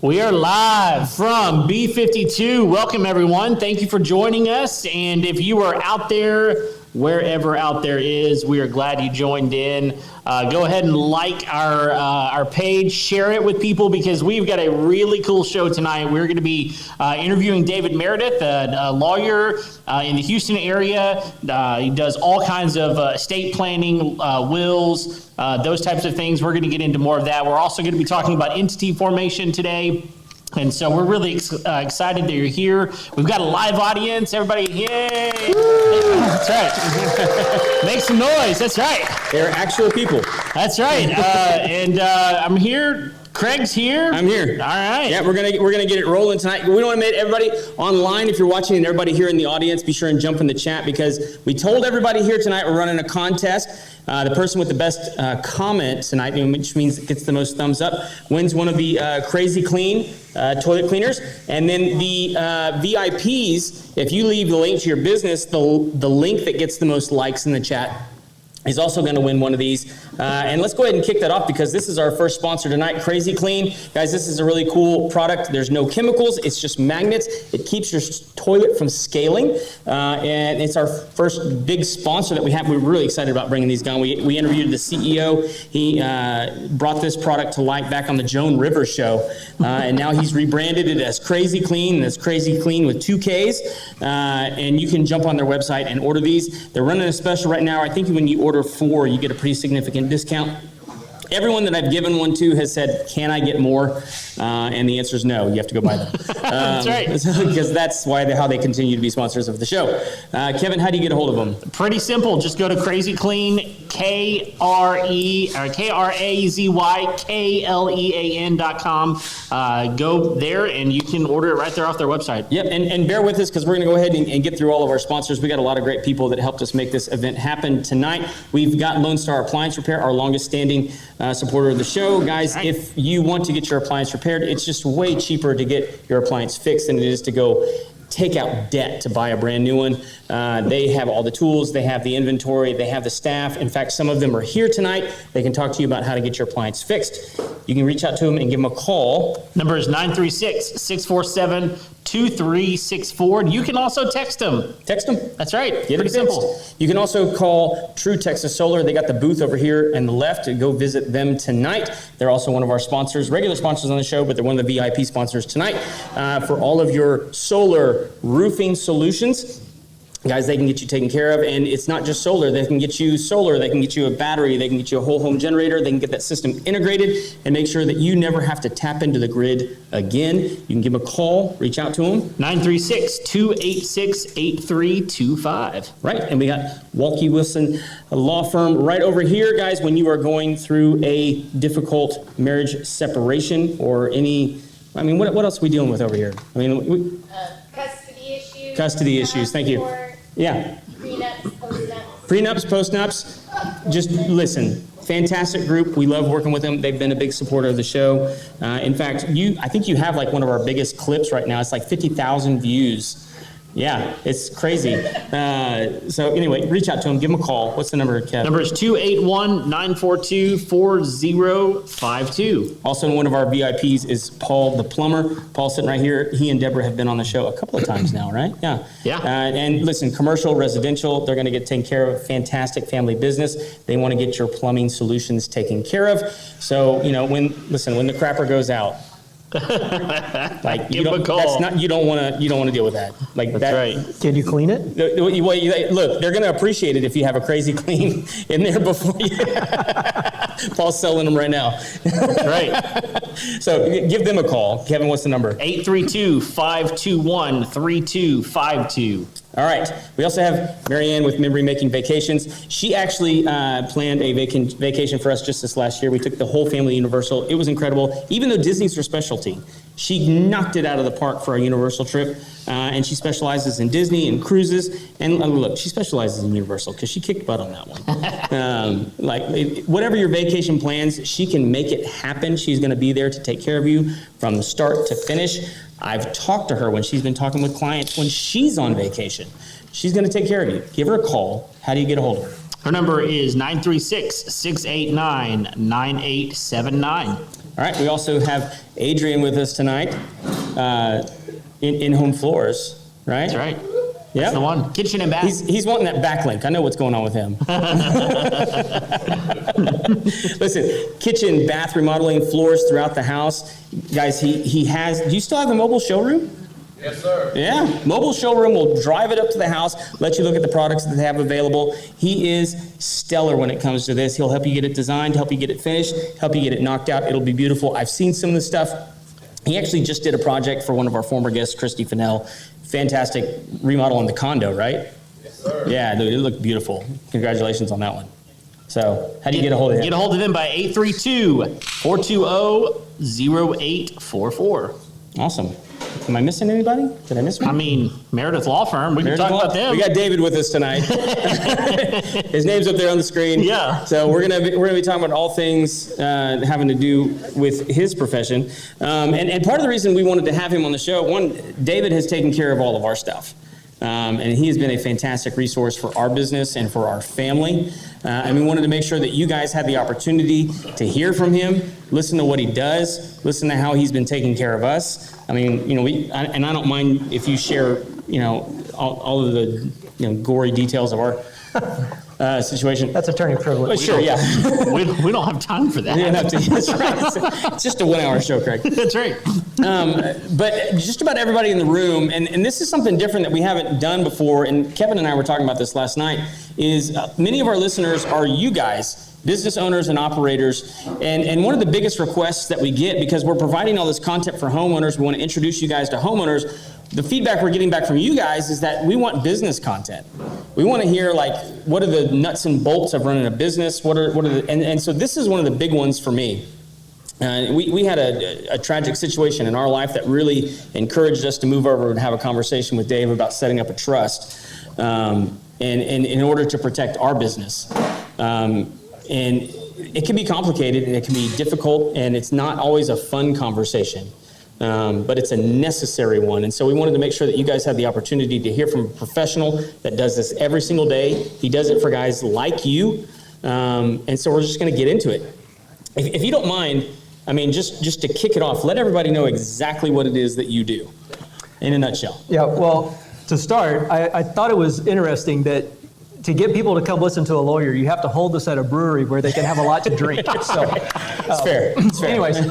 We are live from B52. Welcome, everyone. Thank you for joining us. And if you are out there, wherever out there is, we are glad you joined in. Go ahead and like our page, share it with people, because we've got a really cool show tonight. We're going to be interviewing David Meredith, a lawyer in the Houston area. He does all kinds of estate planning, wills, those types of things. We're going to get into more of that. We're also going to be talking about entity formation today. And so we're really excited that you're here. We've got a live audience. Everybody, yay! Woo! That's right. Make some noise. That's right. They're actual people. That's right. I'm here. Craig's here. I'm here. All right. Yeah, we're gonna get it rolling tonight. We want to make everybody online, if you're watching, and everybody here in the audience, be sure and jump in the chat, because we told everybody here tonight we're running a contest. The person with the best comment tonight, which means it gets the most thumbs up, wins one of the Crazy Clean toilet cleaners. And then the VIPs, if you leave the link to your business, the link that gets the most likes in the chat is also going to win one of these. And let's go ahead and kick that off, because this is our first sponsor tonight, Crazy Clean. Guys, this is a really cool product. There's no chemicals. It's just magnets. It keeps your toilet from scaling. And it's our first big sponsor that we have. We're really excited about bringing these down. We interviewed the CEO. He brought this product to light back on the Joan Rivers show. And now he's rebranded it as Crazy Clean. And it's Crazy Clean with 2 Ks. And you can jump on their website and order these. They're running a special right now. I think when you order 4, you get a pretty significant discount. Everyone that I've given one to has said, can I get more? And the answer is no. You have to go buy them. That's right. Because that's how they continue to be sponsors of the show. Kevin, how do you get a hold of them? Pretty simple. Just go to Crazy Clean, KrazyKlean.com. Go there and you can order it right there off their website. Yep, and bear with us, because we're going to go ahead and get through all of our sponsors. We got a lot of great people that helped us make this event happen tonight. We've got Lone Star Appliance Repair, our longest standing supporter of the show. Guys, right. If you want to get your appliance repaired, it's just way cheaper to get your appliance fixed than it is to go take out debt to buy a brand new one. They have all the tools, they have the inventory, they have the staff. In fact, some of them are here tonight. They can talk to you about how to get your appliance fixed. You can reach out to them and give them a call. Number is 936-647-2364. You can also text them. Text them. That's right. Get Pretty simple. You can also call True Texas Solar. They got the booth over here on the left. Go visit them tonight. They're also one of our sponsors, regular sponsors on the show, but they're one of the VIP sponsors tonight for all of your solar roofing solutions. Guys, they can get you taken care of, and it's not just solar. They can get you solar, they can get you a battery, they can get you a whole home generator, they can get that system integrated and make sure that you never have to tap into the grid again. You can give them a call, reach out to them. 936-286-8325. Right, and we got Walkie Wilson, a law firm right over here, guys, when you are going through a difficult marriage separation or any, what else are we dealing with over here? Custody issues, thank you. Yeah. Prenups, postnups. Just listen. Fantastic group. We love working with them. They've been a big supporter of the show. In fact, I think you have like one of our biggest clips right now. It's like 50,000 views. Yeah, it's crazy. So anyway, reach out to them. Give them a call. What's the number, Kev? Number is 281-942-4052. Also, one of our VIPs is Paul the plumber. Paul's sitting right here. He and Deborah have been on the show a couple of times now, right? Yeah. Yeah. And listen, commercial, residential, they're going to get taken care of. Fantastic family business. They want to get your plumbing solutions taken care of. So, when the crapper goes out, give them a call. You don't want to deal with that. That's right. Can you clean it? Look, they're going to appreciate it if you have a Crazy Clean in there before you. Paul's selling them right now. That's right. So give them a call. Kevin, what's the number? 832-521-3252. All right. We also have Marianne with Memory Making Vacations. She actually planned a vacation for us just this last year. We took the whole family to Universal. It was incredible. Even though Disney's her specialty, she knocked it out of the park for our Universal trip. And she specializes in Disney and cruises. And look, she specializes in Universal because she kicked butt on that one. Whatever your vacation plans, she can make it happen. She's going to be there to take care of you from start to finish. I've talked to her when she's been talking with clients when she's on vacation. She's going to take care of you. Give her a call. How do you get a hold of her? Her number is 936-689-9879. All right, we also have Adrian with us tonight, in-home floors, right? That's right. Yeah, That's the one. Kitchen and bath. He's wanting that backlink. I know what's going on with him. Listen, kitchen, bath remodeling, floors throughout the house. Guys, he has, do you still have the mobile showroom? Yes, sir. Yeah, mobile showroom will drive it up to the house, let you look at the products that they have available. He is stellar when it comes to this. He'll help you get it designed, help you get it finished, help you get it knocked out. It'll be beautiful. I've seen some of the stuff. He actually just did a project for one of our former guests, Christy Fennell. Fantastic remodel on the condo, right? Yes, sir. Yeah, dude, it looked beautiful. Congratulations on that one. So, how do you get a hold of him? Get a hold of them by 832-420-0844. Awesome. Am I missing anybody? Did I miss one? I mean, Meredith Law Firm. We can talk about them. We got David with us tonight. His name's up there on the screen. Yeah. So we're gonna be talking about all things having to do with his profession. And part of the reason we wanted to have him on the show, one, David has taken care of all of our stuff. And he has been a fantastic resource for our business and for our family. And we wanted to make sure that you guys had the opportunity to hear from him, listen to what he does, listen to how he's been taking care of us. I mean, I don't mind if you share, all of the, gory details of our situation. That's attorney privilege. But sure, yeah. we don't have time for that. You don't have to, that's right. It's just a 1 hour show, Craig. That's right. But just about everybody in the room, and this is something different that we haven't done before, and Kevin and I were talking about this last night, is many of our listeners are you guys, business owners and operators, and one of the biggest requests that we get, because we're providing all this content for homeowners, we want to introduce you guys to homeowners, the feedback we're getting back from you guys is that we want business content. We want to hear, like, what are the nuts and bolts of running a business? And so this is one of the big ones for me. We had a tragic situation in our life that really encouraged us to move over and have a conversation with Dave about setting up a trust, and in order to protect our business. And it can be complicated and it can be difficult, and it's not always a fun conversation. But it's a necessary one. And so we wanted to make sure that you guys had the opportunity to hear from a professional that does this every single day. He does it for guys like you. And so we're just going to get into it. If you don't mind, I mean, just to kick it off, let everybody know exactly what it is that you do in a nutshell. Yeah, well, to start, I thought it was interesting that to get people to come listen to a lawyer, you have to hold this at a brewery where they can have a lot to drink. So, It's fair. It's fair. Anyways,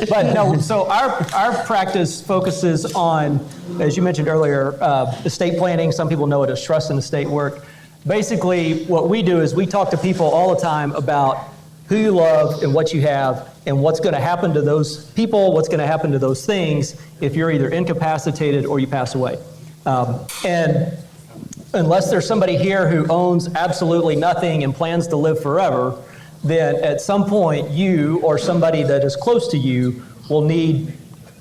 but no, so our practice focuses on, as you mentioned earlier, estate planning. Some people know it as trust and estate work. Basically, what we do is we talk to people all the time about who you love and what you have and what's going to happen to those people, what's going to happen to those things if you're either incapacitated or you pass away. And unless there's somebody here who owns absolutely nothing and plans to live forever, then at some point you or somebody that is close to you will need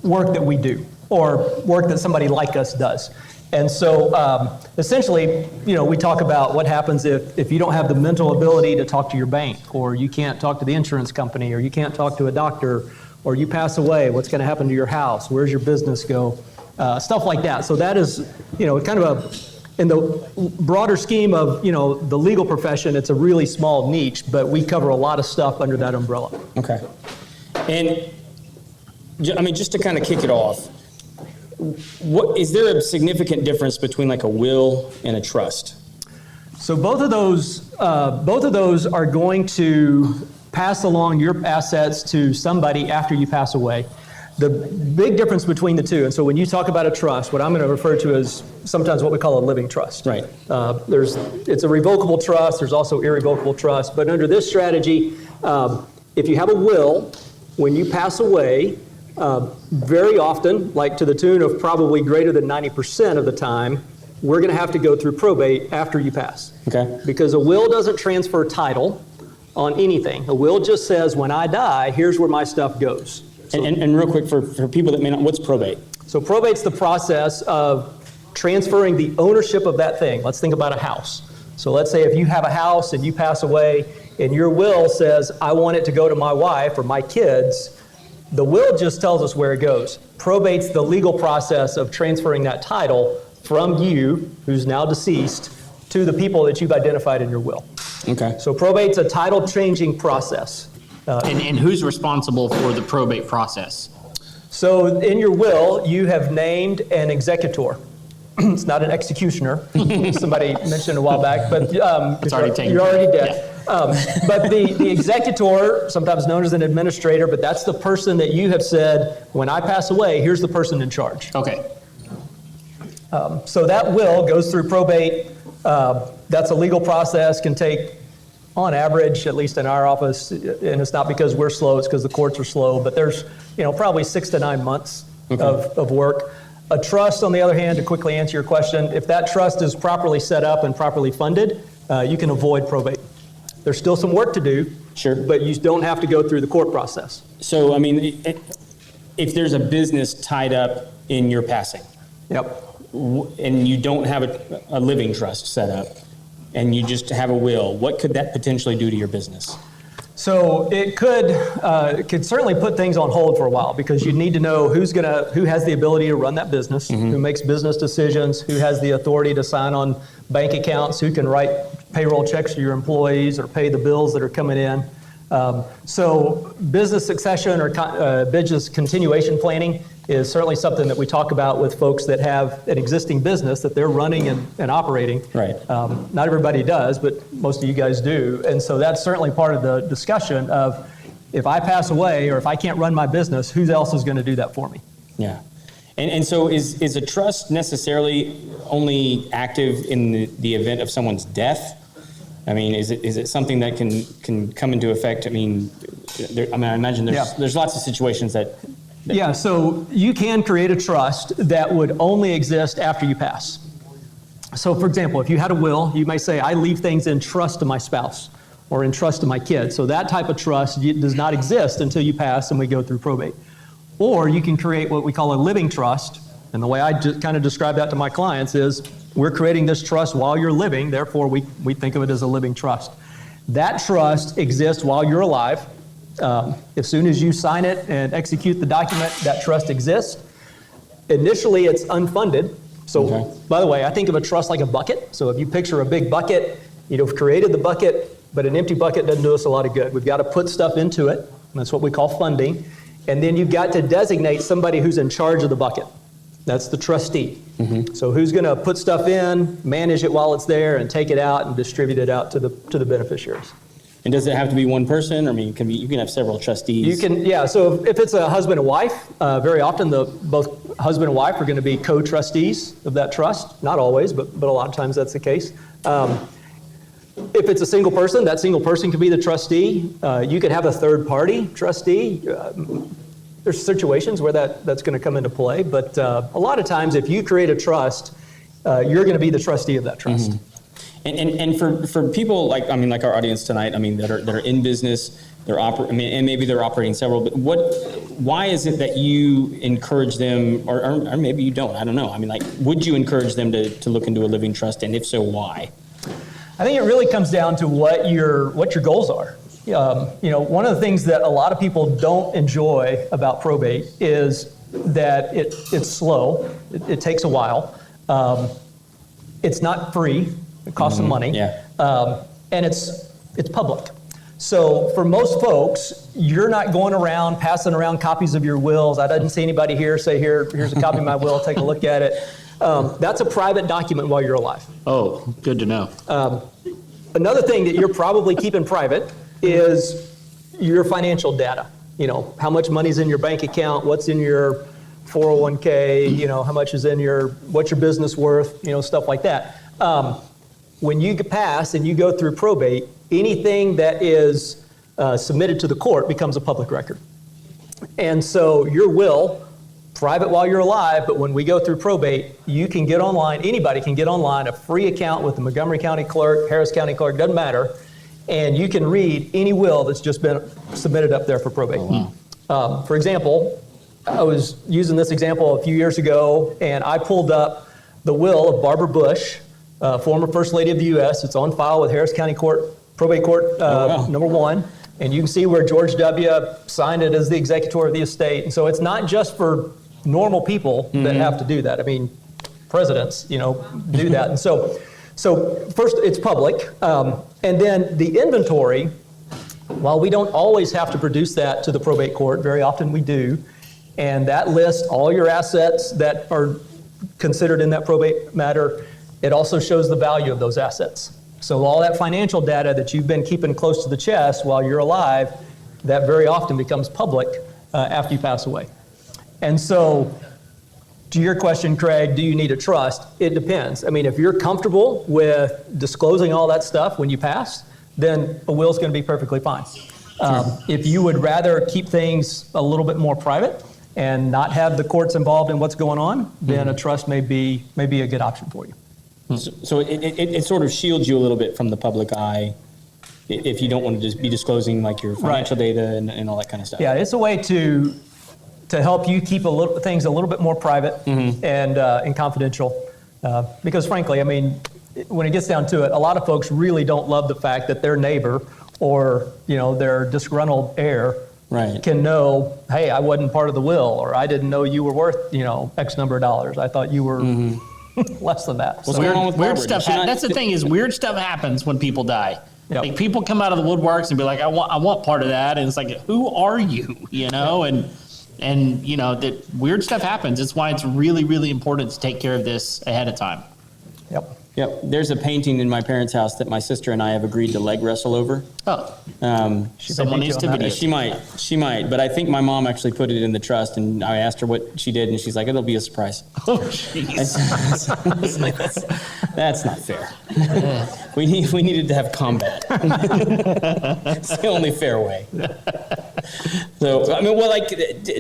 work that we do or work that somebody like us does. And so essentially, we talk about what happens if you don't have the mental ability to talk to your bank, or you can't talk to the insurance company, or you can't talk to a doctor, or you pass away, what's going to happen to your house? Where's your business go? Stuff like that. So that is, kind of in the broader scheme of, the legal profession, it's a really small niche, but we cover a lot of stuff under that umbrella. Okay. And, I mean, just to kind of kick it off, what is there a significant difference between like a will and a trust? So both of those are going to pass along your assets to somebody after you pass away. The big difference between the two, and so when you talk about a trust, what I'm going to refer to as sometimes what we call a living trust. Right. It's a revocable trust. There's also irrevocable trust. But under this strategy, if you have a will, when you pass away, very often, like to the tune of probably greater than 90% of the time, we're going to have to go through probate after you pass. Okay. Because a will doesn't transfer title on anything. A will just says, when I die, here's where my stuff goes. So, and real quick, for people that may not, what's probate? So probate's the process of transferring the ownership of that thing. Let's think about a house. So let's say if you have a house and you pass away and your will says, I want it to go to my wife or my kids, the will just tells us where it goes. Probate's the legal process of transferring that title from you, who's now deceased, to the people that you've identified in your will. Okay. So probate's a title changing process. And who's responsible for the probate process? So in your will, you have named an executor. It's not an executioner. Somebody mentioned a while back, but It's already taken you're already care of. dead. But the executor, sometimes known as an administrator, but that's the person that you have said, when I pass away, here's the person in charge. Okay. So that will goes through probate. That's a legal process, can take, on average, at least in our office, and it's not because we're slow, it's because the courts are slow, but there's probably 6 to 9 months of work. A trust, on the other hand, to quickly answer your question, if that trust is properly set up and properly funded, you can avoid probate. There's still some work to do, Sure. but you don't have to go through the court process. So, I mean, if there's a business tied up in your passing, Yep. and you don't have a living trust set up, and you just have a will, what could that potentially do to your business? So it could certainly put things on hold for a while, because you need to know who has the ability to run that business, who makes business decisions, who has the authority to sign on bank accounts, who can write payroll checks to your employees or pay the bills that are coming in. So business succession or business continuation planning is certainly something that we talk about with folks that have an existing business that they're running and operating. Right. Not everybody does, but most of you guys do. And so that's certainly part of the discussion of, if I pass away or if I can't run my business, who else is going to do that for me? Yeah. And so is a trust necessarily only active in the event of someone's death? I mean, is it something that can come into effect? I mean, I imagine there's lots of situations that. Yeah, so you can create a trust that would only exist after you pass. So for example, if you had a will, you may say, I leave things in trust to my spouse or in trust to my kids. So that type of trust does not exist until you pass and we go through probate. Or you can create what we call a living trust. And the way I just kind of describe that to my clients is, we're creating this trust while you're living, therefore we think of it as a living trust. That trust exists while you're alive. As soon as you sign it and execute the document, that trust exists. Initially, it's unfunded. So, By the way, I think of a trust like a bucket. So if you picture a big bucket, you've created the bucket, but an empty bucket doesn't do us a lot of good. We've got to put stuff into it. That's what we call funding. And then you've got to designate somebody who's in charge of the bucket. That's the trustee. So who's going to put stuff in, manage it while it's there, and take it out and distribute it out to the beneficiaries. And does it have to be one person? I mean, you can have several trustees. You can, yeah. So if it's a husband and wife, very often both husband and wife are going to be co-trustees of that trust. Not always, but a lot of times that's the case. If it's a single person, that single person could be the trustee. You could have a third-party trustee. There's situations where that's going to come into play, but a lot of times if you create a trust, you're going to be the trustee of that trust. And for people like our audience tonight, I mean, that are in business, and maybe they're operating several, but why is it that you encourage them, or maybe you don't, I don't know. I mean, would you encourage them to look into a living trust, and if so, why? I think it really comes down to what your goals are. One of the things that a lot of people don't enjoy about probate is that it's slow. It takes a while. It's not free. It costs some money. Yeah. And it's public. So for most folks, you're not going around passing around copies of your wills. I didn't see anybody here say, here's a copy of my will, take a look at it. That's a private document while you're alive. Oh, good to know. Another thing that you're probably keeping private is your financial data. How much money's in your bank account, what's in your 401k, how much is what's your business worth, stuff like that. When you pass and you go through probate, anything that is submitted to the court becomes a public record. And so your will, private while you're alive, but when we go through probate, you can get online, anybody can get online, a free account with the Montgomery County Clerk, Harris County Clerk, doesn't matter, and you can read any will that's just been submitted up there for probate. Oh, wow. For example, I was using this example a few years ago, and I pulled up the will of Barbara Bush, former First Lady of the U.S. It's on file with Harris County Court, Probate Court number 1. And you can see where George W. signed it as the executor of the estate. And so it's not just for normal people that have to do that. I mean, presidents, do that. And so So first, it's public. And then the inventory, while we don't always have to produce that to the probate court, very often we do. And that lists all your assets that are considered in that probate matter. It also shows the value of those assets. So all that financial data that you've been keeping close to the chest while you're alive, that very often becomes public after you pass away. And so, to your question, Craig, do you need a trust? It depends. I mean, if you're comfortable with disclosing all that stuff when you pass, then a will's going to be perfectly fine. If you would rather keep things a little bit more private and not have the courts involved in what's going on, then a trust may be a good option for you. So it sort of shields you a little bit from the public eye if you don't want to just be disclosing like your financial data and all that kind of stuff. Yeah, it's a way to help you keep things a little bit more private and confidential. Because frankly, I mean, when it gets down to it, a lot of folks really don't love the fact that their neighbor or their disgruntled heir can know, hey, I wasn't part of the will, or I didn't know you were worth X number of dollars. I thought you were less than that. What's going on with weird Barbara? stuff. That's the thing, is weird stuff happens when people die. Yep. Like, people come out of the woodworks and be like, I want part of that, and it's like, who are you? And that weird stuff happens. It's why it's really, really important to take care of this ahead of time. Yep. There's a painting in my parents' house that my sister and I have agreed to leg wrestle over. Oh. Someone needs to video. She might, but I think my mom actually put it in the trust, and I asked her what she did, and she's like, it'll be a surprise. Oh, jeez. I was like, that's not fair. We needed to have combat. It's the only fair way. So, I mean, well, like,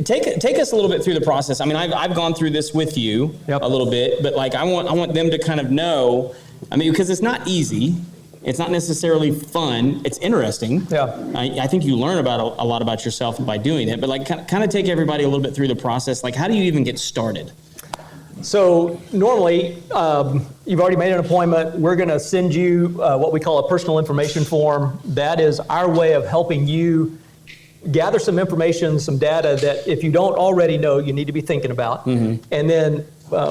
take us a little bit through the process. I mean, I've gone through this with you a little bit, but like, I want them to kind of know. I mean, because it's not easy. It's not necessarily fun. It's interesting. Yeah. I think you learn about a lot about yourself by doing it. But like, kind of take everybody a little bit through the process. Like, how do you even get started? So normally, you've already made an appointment. We're going to send you what we call a personal information form. That is our way of helping you gather some information, some data that if you don't already know, you need to be thinking about. And then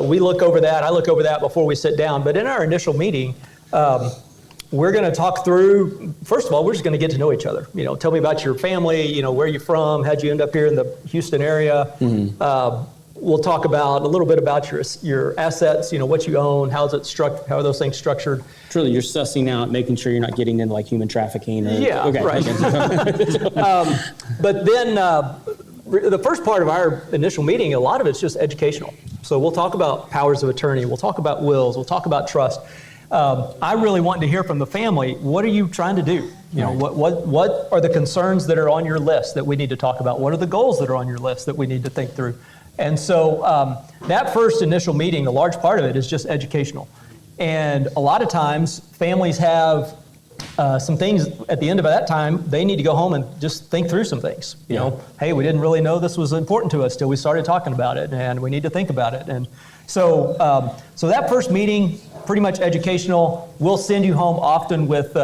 we look over that. I look over that before we sit down. But in our initial meeting, we're going to talk through, first of all, we're just going to get to know each other. Tell me about your family, where you're from, how'd you end up here in the Houston area. We'll talk about a little bit about your assets, what you own, how are those things structured. Truly, you're sussing out, making sure you're not getting into like human trafficking. Right. But then the first part of our initial meeting, a lot of it's just educational. So we'll talk about powers of attorney, we'll talk about wills, we'll talk about trust. I really want to hear from the family, what are you trying to do? What are the concerns that are on your list that we need to talk about? What are the goals that are on your list that we need to think through? And so that first initial meeting, a large part of it is just educational. And a lot of times families have some things at the end of that time, they need to go home and just think through some things. Hey, we didn't really know this was important to us till we started talking about it, and we need to think about it. And so that first meeting, pretty much educational. We'll send you home often with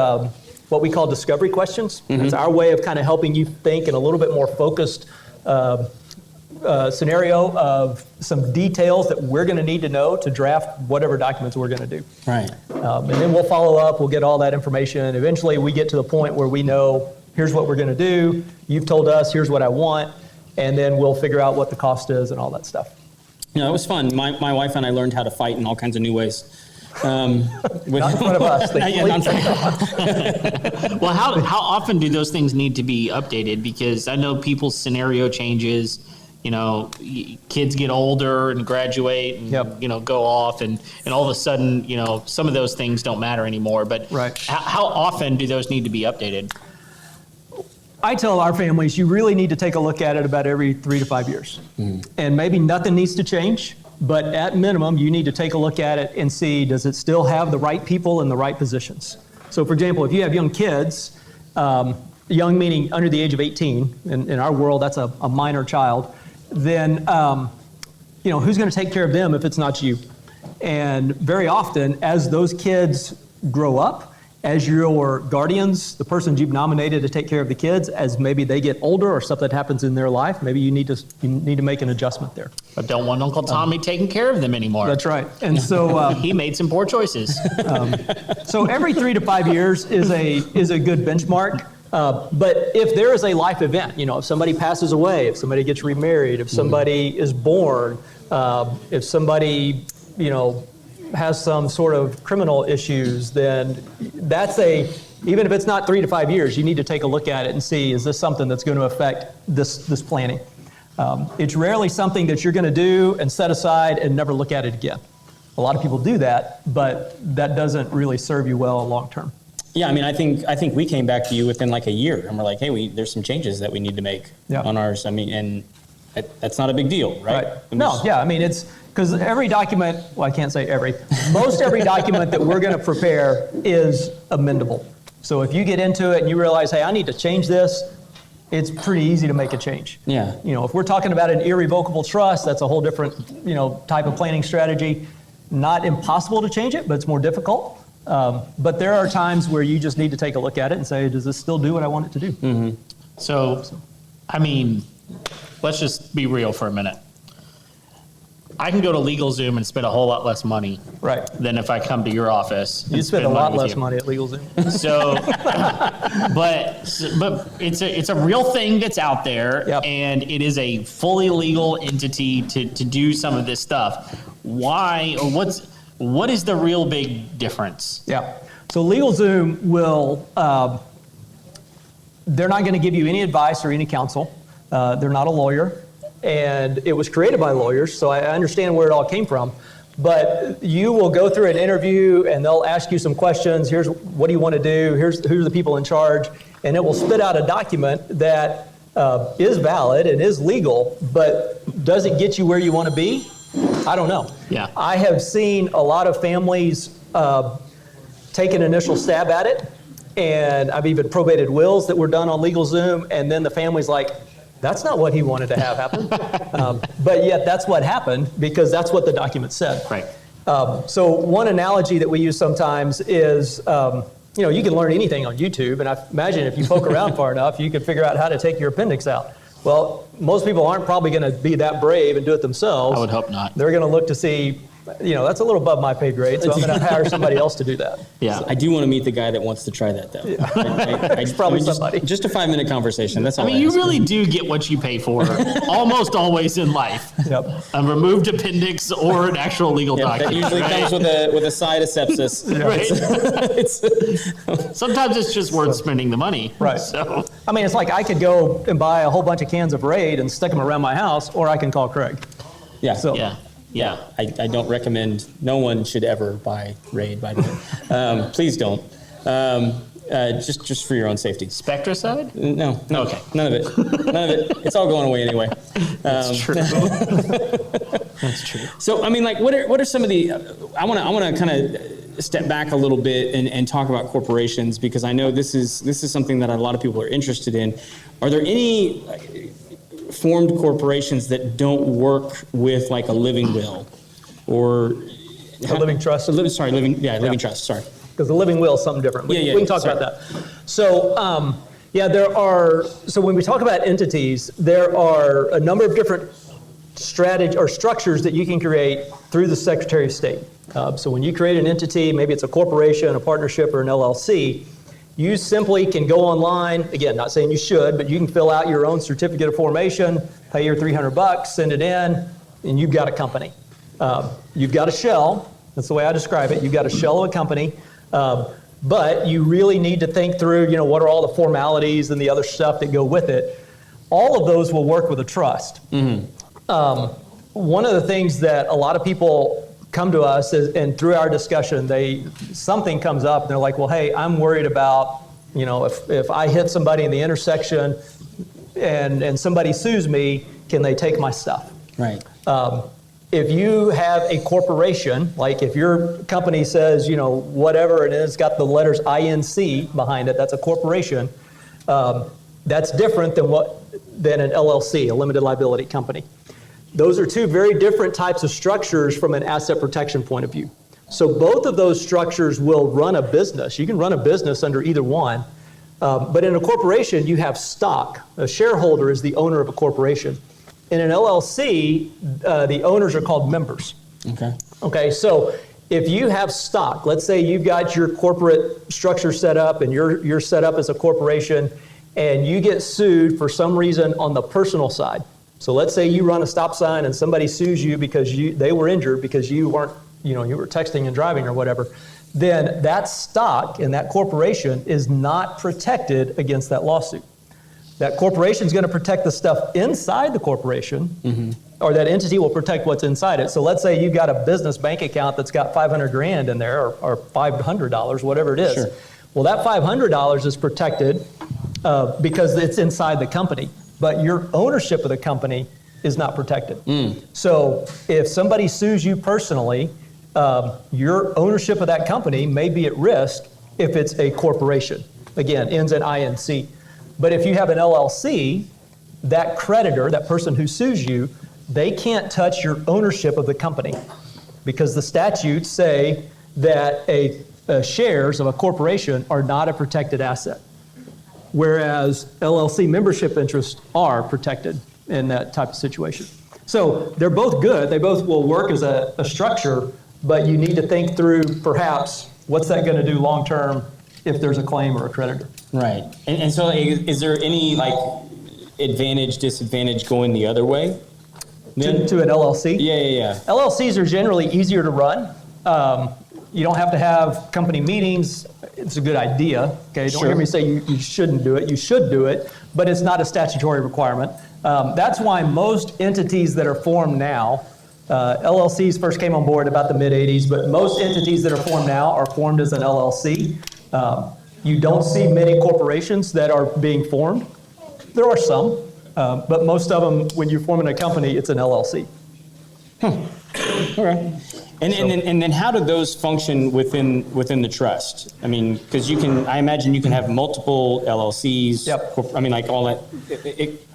what we call discovery questions. It's our way of kind of helping you think in a little bit more focused scenario of some details that we're going to need to know to draft whatever documents we're going to do. Right. And then we'll follow up, we'll get all that information. Eventually we get to the point where we know, here's what we're going to do, you've told us, here's what I want, and then we'll figure out what the cost is and all that stuff. It was fun. My wife and I learned how to fight in all kinds of new ways. Not in front of us. Well, how often do those things need to be updated? Because I know people's scenario changes. Kids get older and graduate and, go off and all of a sudden, some of those things don't matter anymore. But how often do those need to be updated? I tell our families, you really need to take a look at it about every 3 to 5 years. And maybe nothing needs to change, but at minimum, you need to take a look at it and see, does it still have the right people in the right positions? So for example, if you have young kids, young meaning under the age of 18, in our world, that's a minor child, then who's going to take care of them if it's not you? And very often, as those kids grow up as your guardians, the persons you've nominated to take care of the kids, as maybe they get older or something happens in their life, maybe you need to make an adjustment there. But don't want Uncle Tommy taking care of them anymore. That's right. And so he made some poor choices. so every 3 to 5 years is a good benchmark. But if there is a life event, if somebody passes away, if somebody gets remarried, if somebody is born, if somebody, has some sort of criminal issues, then even if it's not 3 to 5 years, you need to take a look at it and see, is this something that's going to affect this planning? It's rarely something that you're going to do and set aside and never look at it again. A lot of people do that, but that doesn't really serve you well long term. Yeah, I think we came back to you within like a year, and we're like, hey, there's some changes that we need to make on ours. And that's not a big deal, right? It's because every document, well, I can't say most every document that we're going to prepare is amendable. So if you get into it and you realize, hey, I need to change this, it's pretty easy to make a change. Yeah. If we're talking about an irrevocable trust, that's a whole different, type of planning strategy. Not impossible to change it, but it's more difficult. But there are times where you just need to take a look at it and say, does this still do what I want it to do? Mm-hmm. So, let's just be real for a minute. I can go to LegalZoom and spend a whole lot less money than if I come to your office. You spend a lot less money at LegalZoom. So, but it's a real thing that's out there, and it is a fully legal entity to do some of this stuff. Why, or what is the real big difference? Yeah. So LegalZoom will, they're not going to give you any advice or any counsel. They're not a lawyer. And it was created by lawyers, so I understand where it all came from. But you will go through an interview and they'll ask you some questions. Here's what do you want to do? Who are the people in charge? And it will spit out a document that is valid and is legal, but does it get you where you want to be? I don't know. Yeah. I have seen a lot of families take an initial stab at it, and I've even probated wills that were done on LegalZoom, and then the family's like, that's not what he wanted to have happen. But yet that's what happened because that's what the document said. Right. So one analogy that we use sometimes is, you can learn anything on YouTube, and I imagine if you poke around far enough, you can figure out how to take your appendix out. Well, most people aren't probably going to be that brave and do it themselves. I would hope not. They're going to look to see, that's a little above my pay grade, so I'm going to hire somebody else to do that. Yeah, So, I do want to meet the guy that wants to try that, though. Yeah. It's probably somebody. Just a 5-minute conversation. That's all. You really do get what you pay for almost always in life. Yep. A removed appendix or an actual legal document. That usually comes with a side of sepsis. Right. Sometimes it's just worth spending the money. Right. So. It's like I could go and buy a whole bunch of cans of Raid and stick them around my house, or I can call Craig. Yeah. So, Yeah. I don't recommend, no one should ever buy Raid, by the way. Please don't. Just for your own safety. Spectricide? No. Okay. None of it. It's all going away anyway. That's true. That's true. So, what are some of the, I want to kind of step back a little bit and talk about corporations, because I know this is something that a lot of people are interested in. Are there any formed corporations that don't work with like a living will or a living trust? Living trust, sorry. Because the living will is something different. We can talk about that. So, so when we talk about entities, there are a number of different strategies or structures that you can create through the Secretary of State. So when you create an entity, maybe it's a corporation, a partnership, or an LLC, you simply can go online, again, not saying you should, but you can fill out your own certificate of formation, pay your $300, send it in, and you've got a company. You've got a shell, that's the way I describe it, you've got a shell of a company, but you really need to think through, what are all the formalities and the other stuff that go with it. All of those will work with a trust. Mm-hmm. One of the things that a lot of people come to us is, and through our discussion, something comes up and they're like, well, hey, I'm worried about, if I hit somebody in the intersection and somebody sues me, can they take my stuff? Right. If you have a corporation, like if your company says, whatever, and it's got the letters INC behind it, that's a corporation, that's different than an LLC, a limited liability company. Those are two very different types of structures from an asset protection point of view. So both of those structures will run a business. You can run a business under either one. But in a corporation, you have stock. A shareholder is the owner of a corporation. In an LLC, the owners are called members. Okay. Okay, so if you have stock, let's say you've got your corporate structure set up and you're set up as a corporation and you get sued for some reason on the personal side. So let's say you run a stop sign and somebody sues you because they were injured because you weren't, you were texting and driving or whatever. Then that stock in that corporation is not protected against that lawsuit. That corporation is going to protect the stuff inside the corporation, or that entity will protect what's inside it. So let's say you've got a business bank account that's got $500,000 in there, or $500, whatever it is. Sure. Well, that $500 is protected because it's inside the company, but your ownership of the company is not protected. So if somebody sues you personally, your ownership of that company may be at risk if it's a corporation. Again, ends in INC. But if you have an LLC, that creditor, that person who sues you, they can't touch your ownership of the company because the statutes say that shares of a corporation are not a protected asset, whereas LLC membership interests are protected in that type of situation. So they're both good. They both will work as a structure, but you need to think through perhaps what's that going to do long term if there's a claim or a creditor. Right. And so is there any advantage, disadvantage going the other way? To an LLC? Yeah. LLCs are generally easier to run. You don't have to have company meetings. It's a good idea. Okay, don't hear me say you shouldn't do it. You should do it, but it's not a statutory requirement. That's why most entities that are formed now, LLCs first came on board about the mid-'80s, but most entities that are formed now are formed as an LLC. You don't see many corporations that are being formed. There are some, but most of them, when you're forming a company, it's an LLC. All right. And then how do those function within the trust? I mean, because I imagine you can have multiple LLCs. Yep. I mean, like all that.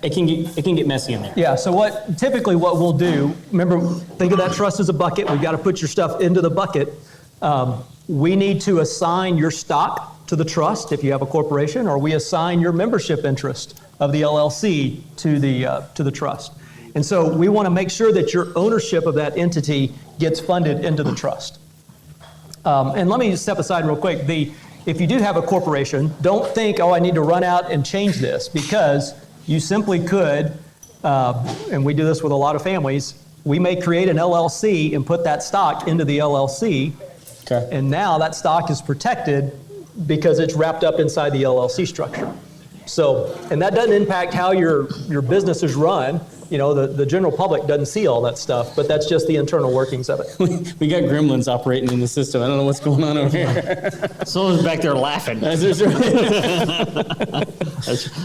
It can get messy in there. Yeah. So typically what we'll do, remember, think of that trust as a bucket. We've got to put your stuff into the bucket. We need to assign your stock to the trust if you have a corporation, or we assign your membership interest of the LLC to the trust. And so we want to make sure that your ownership of that entity gets funded into the trust. And let me just step aside real quick. If you do have a corporation, don't think, I need to run out and change this, because you simply could, and we do this with a lot of families, we may create an LLC and put that stock into the LLC. Okay. And now that stock is protected because it's wrapped up inside the LLC structure. So, and that doesn't impact how your business is run. The general public doesn't see all that stuff, but that's just the internal workings of it. We got gremlins operating in the system. I don't know what's going on over here. Someone's back there laughing.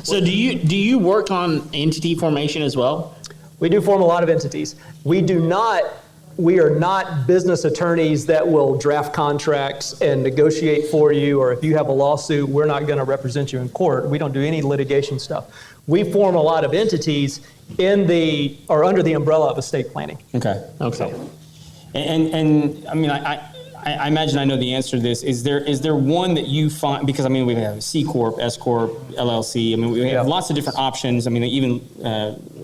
So do you work on entity formation as well? We do form a lot of entities. We are not business attorneys that will draft contracts and negotiate for you, or if you have a lawsuit, we're not going to represent you in court. We don't do any litigation stuff. We form a lot of entities under the umbrella of estate planning. Okay. And I mean, I imagine I know the answer to this. Is there one that you find, because I mean, we have C Corp, S Corp, LLC. I mean, we have lots of different options. I mean, even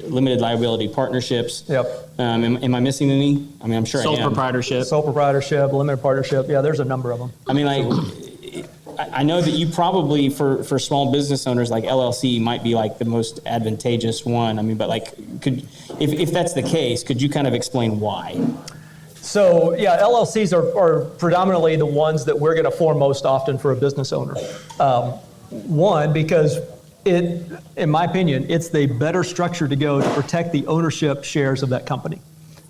limited liability partnerships. Yep. Am I missing any? I mean, I'm sure I am. Sole proprietorship, limited partnership. Yeah, there's a number of them. I mean, I know that you probably, for small business owners, like LLC might be like the most advantageous one. I mean, but if that's the case, could you kind of explain why? So yeah, LLCs are predominantly the ones that we're going to form most often for a business owner. One, because in my opinion, it's the better structure to go to protect the ownership shares of that company.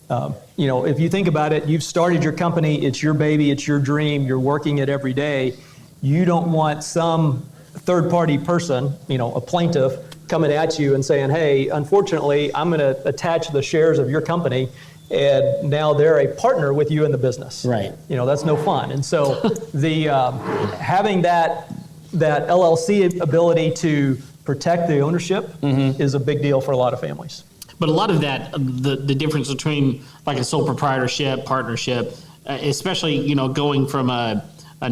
If you think about it, you've started your company, it's your baby, it's your dream, you're working it every day. You don't want some third-party person, a plaintiff, coming at you and saying, hey, unfortunately, I'm going to attach the shares of your company, and now they're a partner with you in the business. Right. That's no fun. And so having that LLC ability to protect the ownership is a big deal for a lot of families. But a lot of that, the difference between like a sole proprietorship, partnership, especially, you know, going from an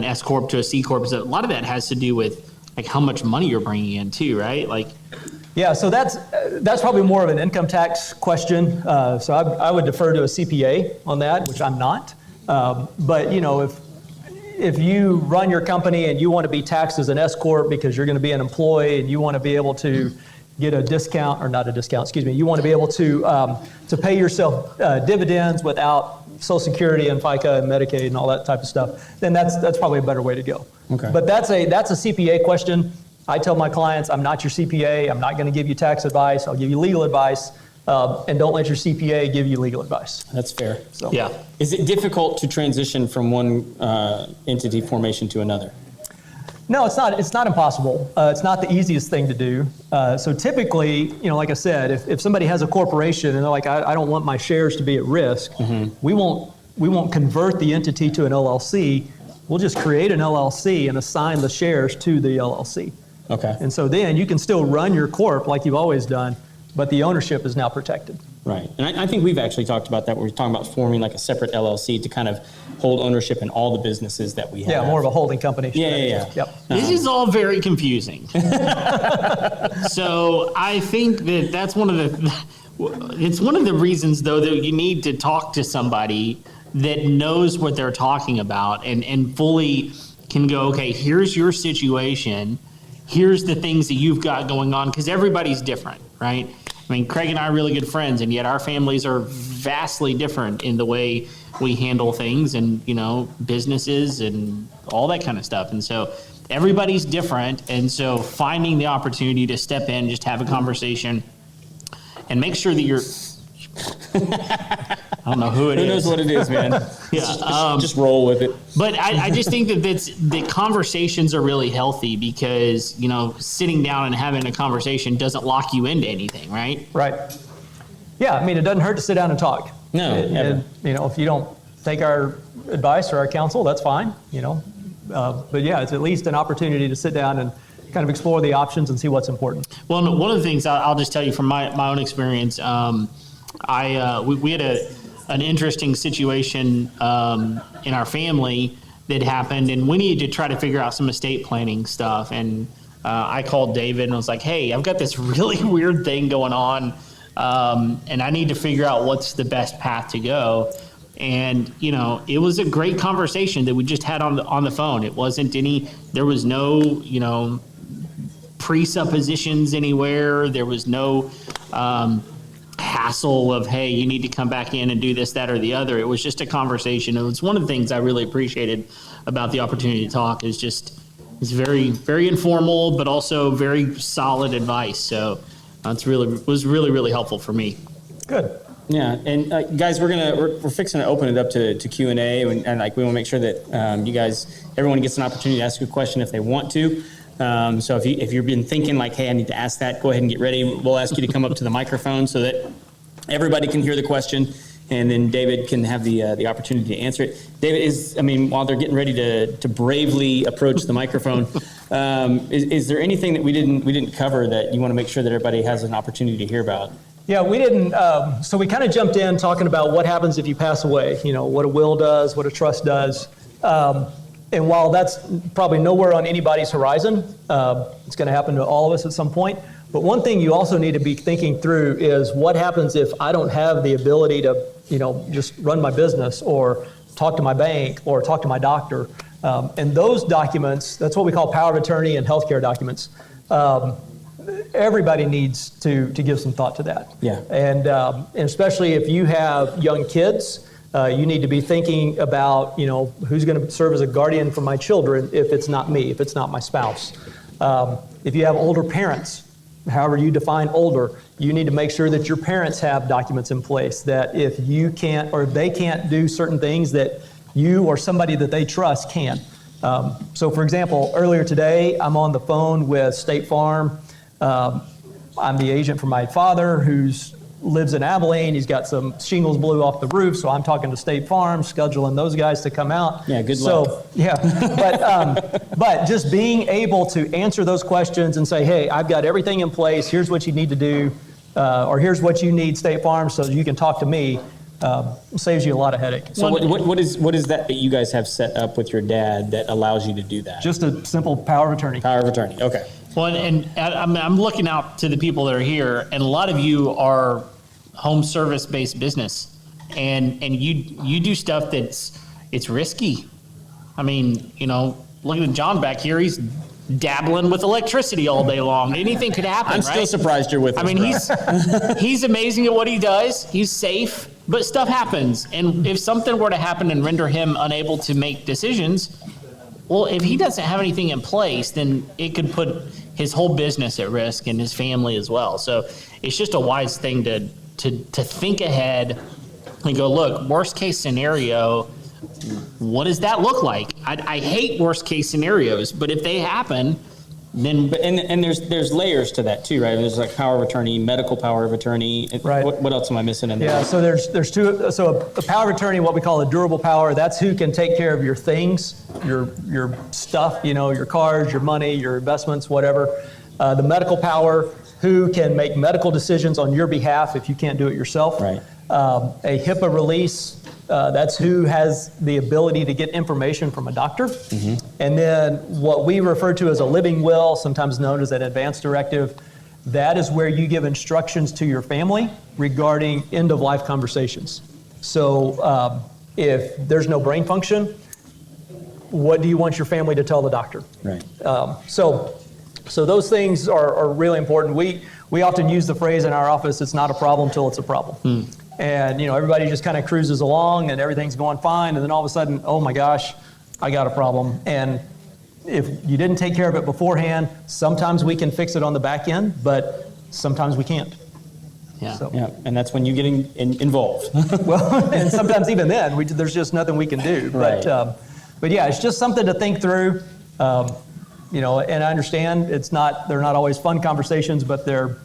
S corp to a C corp, is a lot of that has to do with like how much money you're bringing in too, right? Like, yeah, so that's probably more of an income tax question. So I would defer to a CPA on that, which I'm not. But you know, if you run your company and you want to be taxed as an S corp because you're going to be an employee and you want to be able to get a discount, or not a discount, excuse me, you want to be able to pay yourself dividends without Social Security and FICA and Medicaid and all that type of stuff, then that's probably a better way to go. Okay. But that's a CPA question. I tell my clients, I'm not your CPA. I'm not going to give you tax advice. I'll give you legal advice. And don't let your CPA give you legal advice. That's fair. So, yeah. Is it difficult to transition from one entity formation to another? No, it's not. It's not impossible. It's not the easiest thing to do. So typically, you know, like I said, if somebody has a corporation and they're like, I don't want my shares to be at risk, we won't convert the entity to an LLC. We'll just create an LLC and assign the shares to the LLC. Okay. And so then you can still run your corp like you've always done, but the ownership is now protected. Right. And I think we've actually talked about that. We're talking about forming like a separate LLC to kind of hold ownership in all the businesses that we have. Yeah, more of a holding company. Yeah. Yep. This is all very confusing. So I think that's it's one of the reasons, though, that you need to talk to somebody that knows what they're talking about and fully can go, okay, here's your situation. Here's the things that you've got going on, because everybody's different, right? I mean, Craig and I are really good friends, and yet our families are vastly different in the way we handle things and, you know, businesses and all that kind of stuff. And so everybody's different. And so finding the opportunity to step in, just have a conversation and make sure that you're, I don't know who it is. Who knows what it is, man? Yeah, just roll with it. But I just think that the conversations are really healthy because, you know, sitting down and having a conversation doesn't lock you into anything, right? Right. Yeah, I mean, it doesn't hurt to sit down and talk. No, and, you know, if you don't take our advice or our counsel, that's fine, you know. But yeah, it's at least an opportunity to sit down and kind of explore the options and see what's important. Well, no, one of the things I'll just tell you from my own experience, we had an interesting situation in our family that happened, and we needed to try to figure out some estate planning stuff. And I called David and was like, hey, I've got this really weird thing going on, and I need to figure out what's the best path to go. And, you know, it was a great conversation that we just had on the phone. It wasn't there was no, you know, presuppositions anywhere. There was no hassle of, hey, you need to come back in and do this, that, or the other. It was just a conversation. It was one of the things I really appreciated about the opportunity to talk is just, it's very, very informal, but also very solid advice. So was really, really helpful for me. Good. Yeah, and guys, we're fixing to open it up to Q&A, and like we want to make sure that you guys, everyone gets an opportunity to ask a question if they want to. So if you've been thinking like, hey, I need to ask that, go ahead and get ready. We'll ask you to come up to the microphone so that everybody can hear the question, and then David can have the opportunity to answer it. David, while they're getting ready to bravely approach the microphone, is there anything that we didn't cover that you want to make sure that everybody has an opportunity to hear about? Yeah, we didn't. So we kind of jumped in talking about what happens if you pass away. You know, what a will does, what a trust does. And while that's probably nowhere on anybody's horizon, it's going to happen to all of us at some point. But one thing you also need to be thinking through is what happens if I don't have the ability to, you know, just run my business or talk to my bank or talk to my doctor. And those documents, that's what we call power of attorney and healthcare documents. Everybody needs to give some thought to that. Yeah. And especially if you have young kids, you need to be thinking about, you know, who's going to serve as a guardian for my children if it's not me, if it's not my spouse. If you have older parents, however you define older, you need to make sure that your parents have documents in place that if you can't or they can't do certain things that you or somebody that they trust can. So for example, earlier today, I'm on the phone with State Farm. I'm the agent for my father who lives in Abilene. He's got some shingles blew off the roof, so I'm talking to State Farm, scheduling those guys to come out. Yeah, good luck. So, yeah, but just being able to answer those questions and say, hey, I've got everything in place. Here's what you need to do, or here's what you need, State Farm, so you can talk to me. saves you a lot of headache. So what is that you guys have set up with your dad that allows you to do that? Just a simple power of attorney. Power of attorney. Okay. Well, and I'm looking out to the people that are here, and a lot of you are home service based business, and you do stuff it's risky. I mean, looking at John back here, he's dabbling with electricity all day long. Anything could happen. I'm still surprised you're with us. I mean, he's amazing at what he does. He's safe, but stuff happens, and if something were to happen and render him unable to make decisions, well, if he doesn't have anything in place, then it could put his whole business at risk and his family as well. So it's just a wise thing to think ahead and go, look, worst case scenario, what does that look like? I hate worst case scenarios, but if they happen, then... And there's layers to that too, right? There's like power of attorney, medical power of attorney. Right. What else am I missing in there? Yeah, so there's two. So a power of attorney, what we call a durable power, that's who can take care of your things, your stuff, your cars, your money, your investments, whatever. The medical power, who can make medical decisions on your behalf if you can't do it yourself. Right. A HIPAA release, that's who has the ability to get information from a doctor. Mm-hmm. And then what we refer to as a living will, sometimes known as an advance directive, that is where you give instructions to your family regarding end-of-life conversations. So if there's no brain function, what do you want your family to tell the doctor? Right. So those things are really important. We often use the phrase in our office, it's not a problem till it's a problem. And everybody just kind of cruises along and everything's going fine, and then all of a sudden, oh my gosh, I got a problem. And if you didn't take care of it beforehand, sometimes we can fix it on the back end, but sometimes we can't. Yeah. So. Yeah, and that's when you get involved. Well, and sometimes even then, there's just nothing we can do. Right. But yeah, it's just something to think through. And I understand they're not always fun conversations, but they're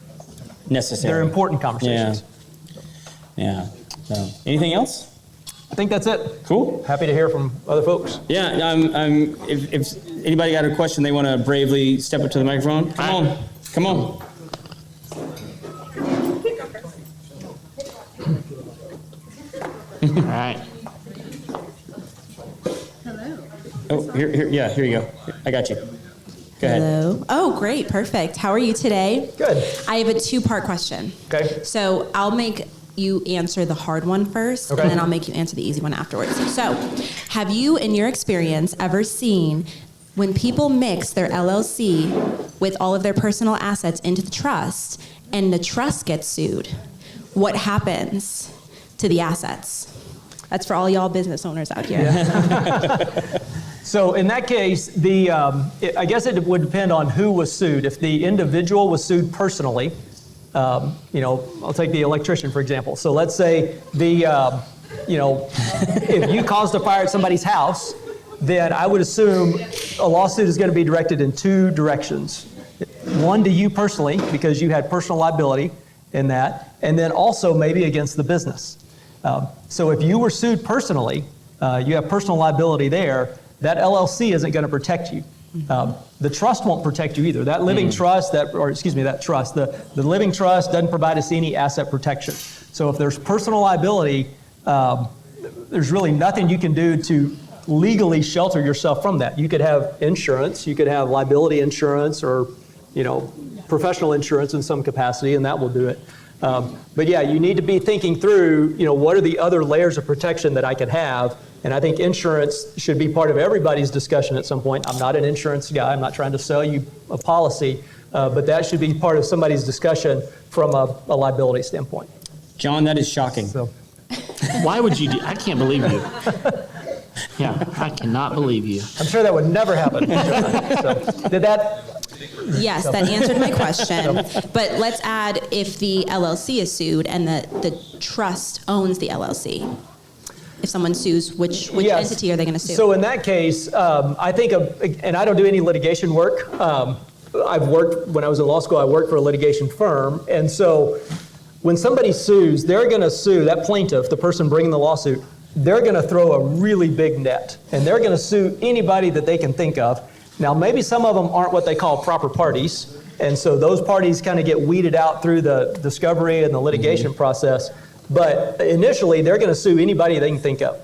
necessary. They're important conversations. Yeah. So, anything else? I think that's it. Cool. Happy to hear from other folks. Yeah. If anybody got a question, they want to bravely step up to the microphone. Come on. All right. Hello. Oh, here you go. I got you. Go ahead. Hello. Oh, great. Perfect. How are you today? Good. I have a two-part question. Okay. So I'll make you answer the hard one first, okay, and then I'll make you answer the easy one afterwards. So have you, in your experience, ever seen when people mix their LLC with all of their personal assets into the trust and the trust gets sued? What happens to the assets? That's for all y'all business owners out here. Yeah. So in that case, I guess it would depend on who was sued. If the individual was sued personally, I'll take the electrician, for example. So let's say if you caused a fire at somebody's house, then I would assume a lawsuit is going to be directed in two directions. One, to you personally, because you had personal liability in that, and then also maybe against the business. So if you were sued personally, you have personal liability there, that LLC isn't going to protect you. The trust won't protect you either. That living trust, the living trust doesn't provide us any asset protection. So if there's personal liability, there's really nothing you can do to legally shelter yourself from that. You could have insurance, you could have liability insurance or, professional insurance in some capacity, and that will do it. But yeah, you need to be thinking through, what are the other layers of protection that I could have? And I think insurance should be part of everybody's discussion at some point. I'm not an insurance guy. I'm not trying to sell you a policy, but that should be part of somebody's discussion from a liability standpoint. John, that is shocking. So, Why would you do? I can't believe you. Yeah, I cannot believe you. I'm sure that would never happen. So, did that? Yes, that answered my question. But let's add if the LLC is sued and the trust owns the LLC. If someone sues, which Yes. entity are they going to sue? So in that case, I think, and I don't do any litigation work. When I was in law school, I worked for a litigation firm. And so when somebody sues, they're going to sue that plaintiff, the person bringing the lawsuit, they're going to throw a really big net. And they're going to sue anybody that they can think of. Now, maybe some of them aren't what they call proper parties. And so those parties kind of get weeded out through the discovery and the litigation process. But initially, they're going to sue anybody they can think of.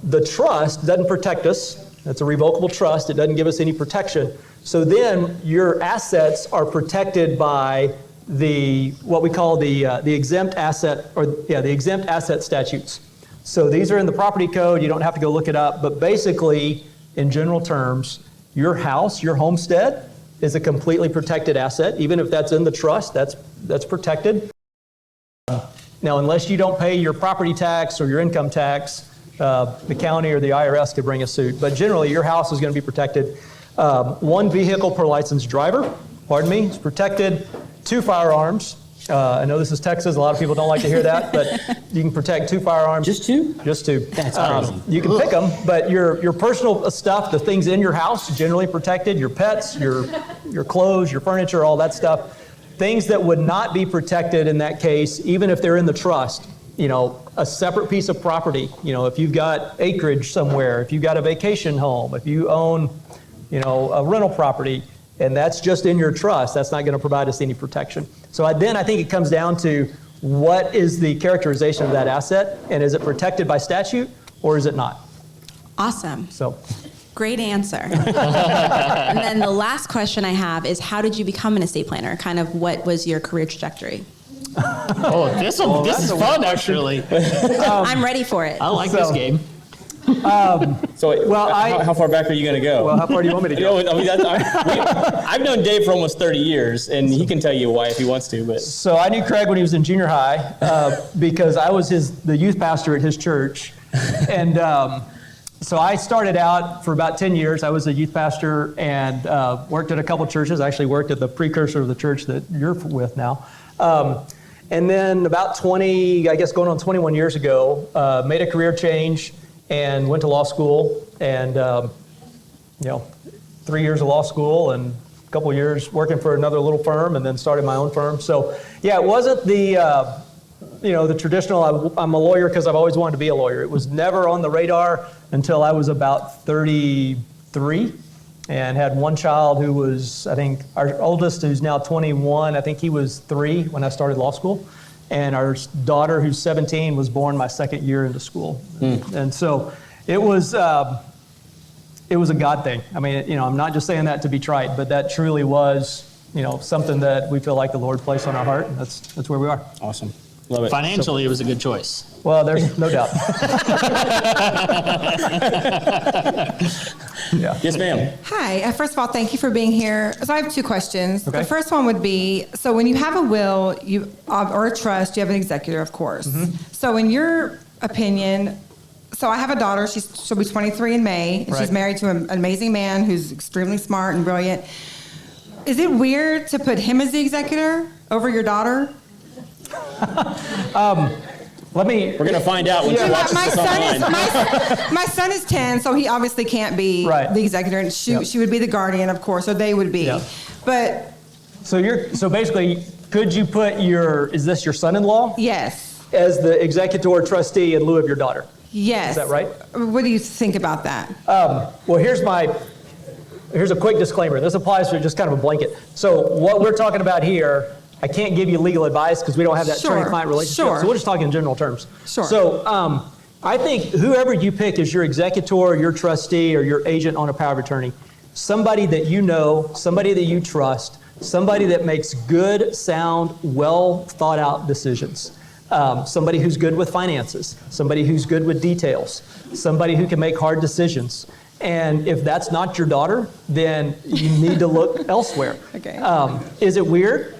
The trust doesn't protect us. It's a revocable trust. It doesn't give us any protection. So then your assets are protected by what we call the exempt asset, the exempt asset statutes. So these are in the property code. You don't have to go look it up. But basically, in general terms, your house, your homestead, is a completely protected asset. Even if that's in the trust, that's protected. Now, unless you don't pay your property tax or your income tax, the county or the IRS could bring a suit. But generally, your house is going to be protected. One vehicle per licensed driver, is protected. 2 firearms. I know this is Texas. A lot of people don't like to hear that, but you can protect 2 firearms. Just 2? Just 2. That's crazy. You can pick them, but your personal stuff, the things in your house, generally protected. Your pets, your clothes, your furniture, all that stuff. Things that would not be protected in that case, even if they're in the trust. A separate piece of property. If you've got acreage somewhere, if you've got a vacation home, if you own, a rental property, and that's just in your trust, that's not going to provide us any protection. So then I think it comes down to what is the characterization of that asset, and is it protected by statute or is it not? Awesome. So, great answer. And then the last question I have is, how did you become an estate planner? Kind of what was your career trajectory? This is fun, actually. I'm ready for it. I like this game. How far back are you going to go? Well, how far do you want me to go? I've known Dave for almost 30 years, and he can tell you why if he wants to. But So I knew Craig when he was in junior high because I was the youth pastor at his church. And so I started out for about 10 years. I was a youth pastor and worked at a couple churches. I actually worked at the precursor of the church that you're with now. And then about 20, I guess going on 21 years ago, made a career change and went to law school, and 3 years of law school and a couple of years working for another little firm, and then started my own firm. So yeah, it wasn't the traditional, I'm a lawyer because I've always wanted to be a lawyer. It was never on the radar until I was about 33 and had one child who was, I think, our oldest, who's now 21, I think he was 3 when I started law school. And our daughter, who's 17, was born my second year into school. And so it was a God thing. I mean, I'm not just saying that to be trite, but that truly was, something that we feel like the Lord placed on our heart. And that's where we are. Awesome. Love it. Financially, it was a good choice. Well, there's no doubt. Yeah. Yes, ma'am. Hi. First of all, thank you for being here. So I have 2 questions. Okay. The first one would be, so when you have a will or a trust, you have an executor, of course. Mm-hmm. So in your opinion, so I have a daughter. She'll be 23 in May, and Right. she's married to an amazing man who's extremely smart and brilliant. Is it weird to put him as the executor over your daughter? We're going to find out when she watches this online. My son is 10, so he obviously can't be Right. the executor, and she would be the guardian, of course, or they would be. Yep. But So basically, could you put is this your son-in-law yes, as the executor trustee in lieu of your daughter? yes. Is that right? What do you think about that? Well, here's a quick disclaimer. This applies to just kind of a blanket. So what we're talking about here, I can't give you legal advice because we don't have that Sure. attorney-client relationship. Sure. So we'll just talk in general terms. Sure. So I think whoever you pick as your executor, your trustee, or your agent on a power of attorney, somebody that you know, somebody that you trust, somebody that makes good, sound, well thought out decisions. Somebody who's good with finances, somebody who's good with details, somebody who can make hard decisions. And if that's not your daughter, then you need to look elsewhere. Okay. Is it weird?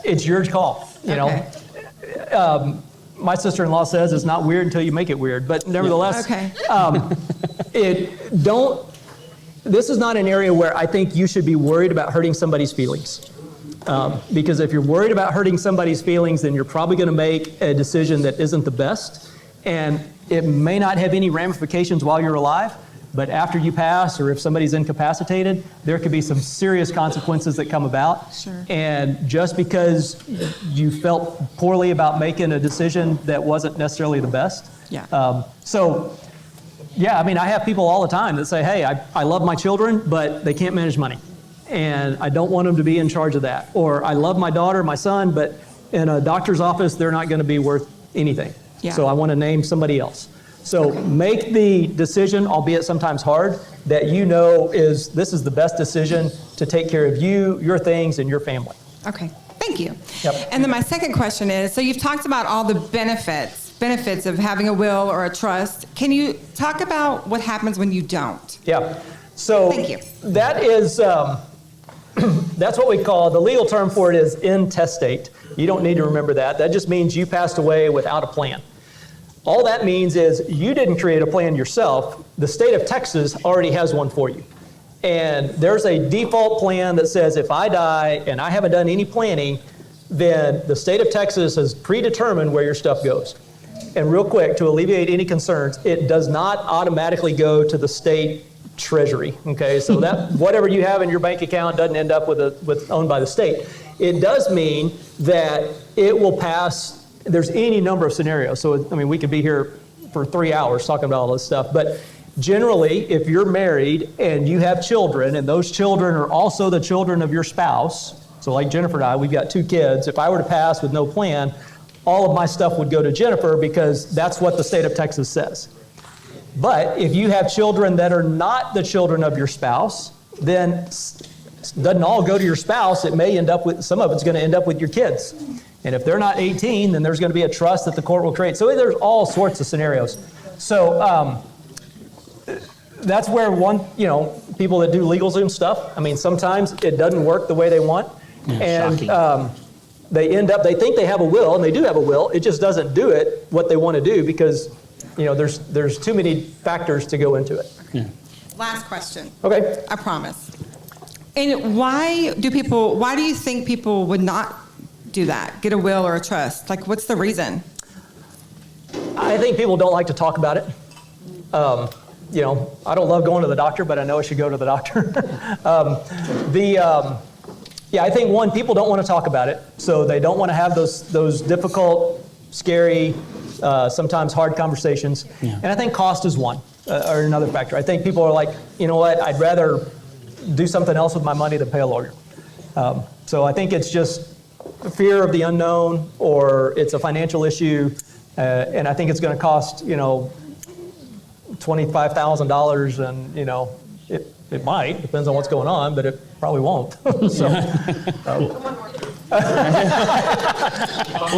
It's your call, Okay. My sister-in-law says it's not weird until you make it weird, but nevertheless, Okay. This is not an area where I think you should be worried about hurting somebody's feelings. Because if you're worried about hurting somebody's feelings, then you're probably going to make a decision that isn't the best. And it may not have any ramifications while you're alive, but after you pass, or if somebody's incapacitated, there could be some serious consequences that come about. Sure. And just because you felt poorly about making a decision that wasn't necessarily the best. Yeah. Yeah, I mean, I have people all the time that say, hey, I love my children, but they can't manage money. And I don't want them to be in charge of that. Or I love my daughter, my son, but in a doctor's office, they're not going to be worth anything. Yeah. So I want to name somebody else. So make the decision, albeit sometimes hard, that you know this is the best decision to take care of you, your things, and your family. Okay, thank you. Yep. And then my second question is, so you've talked about all the benefits of having a will or a trust. Can you talk about what happens when you don't? Yeah. So Thank you. that is, that's what we call, the legal term for it is intestate. You don't need to remember that. That just means you passed away without a plan. All that means is you didn't create a plan yourself. The state of Texas already has one for you. And there's a default plan that says if I die and I haven't done any planning, then the state of Texas has predetermined where your stuff goes. And real quick, to alleviate any concerns, it does not automatically go to the state treasury. Okay, so that whatever you have in your bank account doesn't end up with owned by the state. It does mean that it will pass. There's any number of scenarios. So I mean, we could be here for 3 hours talking about all this stuff, but generally, if you're married and you have children, and those children are also the children of your spouse, so like Jennifer and I, we've got 2 kids. If I were to pass with no plan, all of my stuff would go to Jennifer because that's what the state of Texas says. But if you have children that are not the children of your spouse, then it doesn't all go to your spouse. It may end up with, some of it's going to end up with your kids. And if they're not 18, then there's going to be a trust that the court will create. So there's all sorts of scenarios. So that's where people that do LegalZoom stuff, I mean, sometimes it doesn't work the way they want. Yeah, and they think they have a will, and they do have a will. It just doesn't do it what they want to do because, there's too many factors to go into it. Yeah. Last question. Okay. I promise. And why do you think people would not do that, get a will or a trust? Like, what's the reason? I think people don't like to talk about it. I don't love going to the doctor, but I know I should go to the doctor. I think one, people don't want to talk about it, so they don't want to have those difficult, scary, sometimes hard conversations. Yeah. And I think cost is one, or another factor. I think people are like, you know what, I'd rather do something else with my money than pay a lawyer. So I think it's just fear of the unknown, or it's a financial issue, and I think it's going to cost, $25,000, and it might, depends on what's going on, but it probably won't. Well,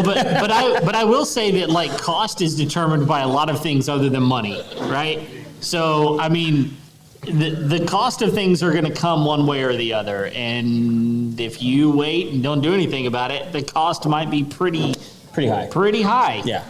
but I will say that like cost is determined by a lot of things other than money, right? So I mean, the cost of things are going to come one way or the other, and if you wait and don't do anything about it, the cost might be pretty high. Pretty high. Yeah.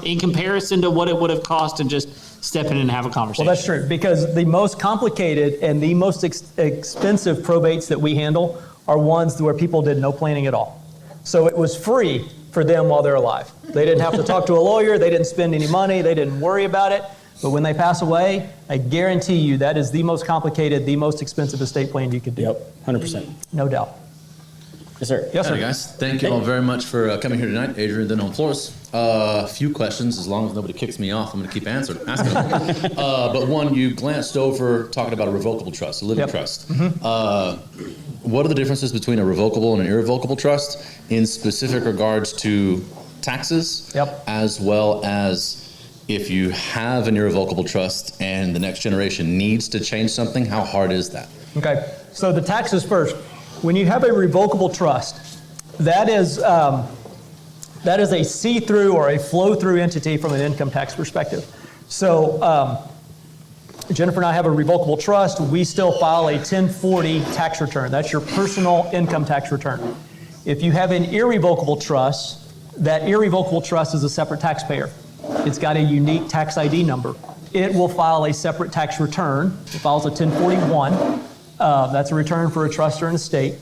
In comparison to what it would have cost to just step in and have a conversation. Well, that's true, because the most complicated and the most expensive probates that we handle are ones where people did no planning at all. So it was free for them while they're alive. They didn't have to talk to a lawyer. They didn't spend any money. They didn't worry about it. But when they pass away, I guarantee you that is the most complicated, the most expensive estate plan you could do. Yep, 100%. No doubt. Yes, sir. Yes, sir. Hi, guys. Thank you all very much for coming here tonight. Adrian, then on Flores. A few questions. As long as nobody kicks me off, I'm going to keep asking them. But one, you glanced over talking about a revocable trust, a living trust. Mm-hmm. What are the differences between a revocable and an irrevocable trust in specific regards to taxes, as well as if you have an irrevocable trust and the next generation needs to change something, how hard is that? Okay, so the taxes first. When you have a revocable trust, that is a see-through or a flow-through entity from an income tax perspective. So Jennifer and I have a revocable trust. We still file a 1040 tax return. That's your personal income tax return. If you have an irrevocable trust, that irrevocable trust is a separate taxpayer. It's got a unique tax ID number. It will file a separate tax return. It files a 1041. That's a return for a trust or an estate.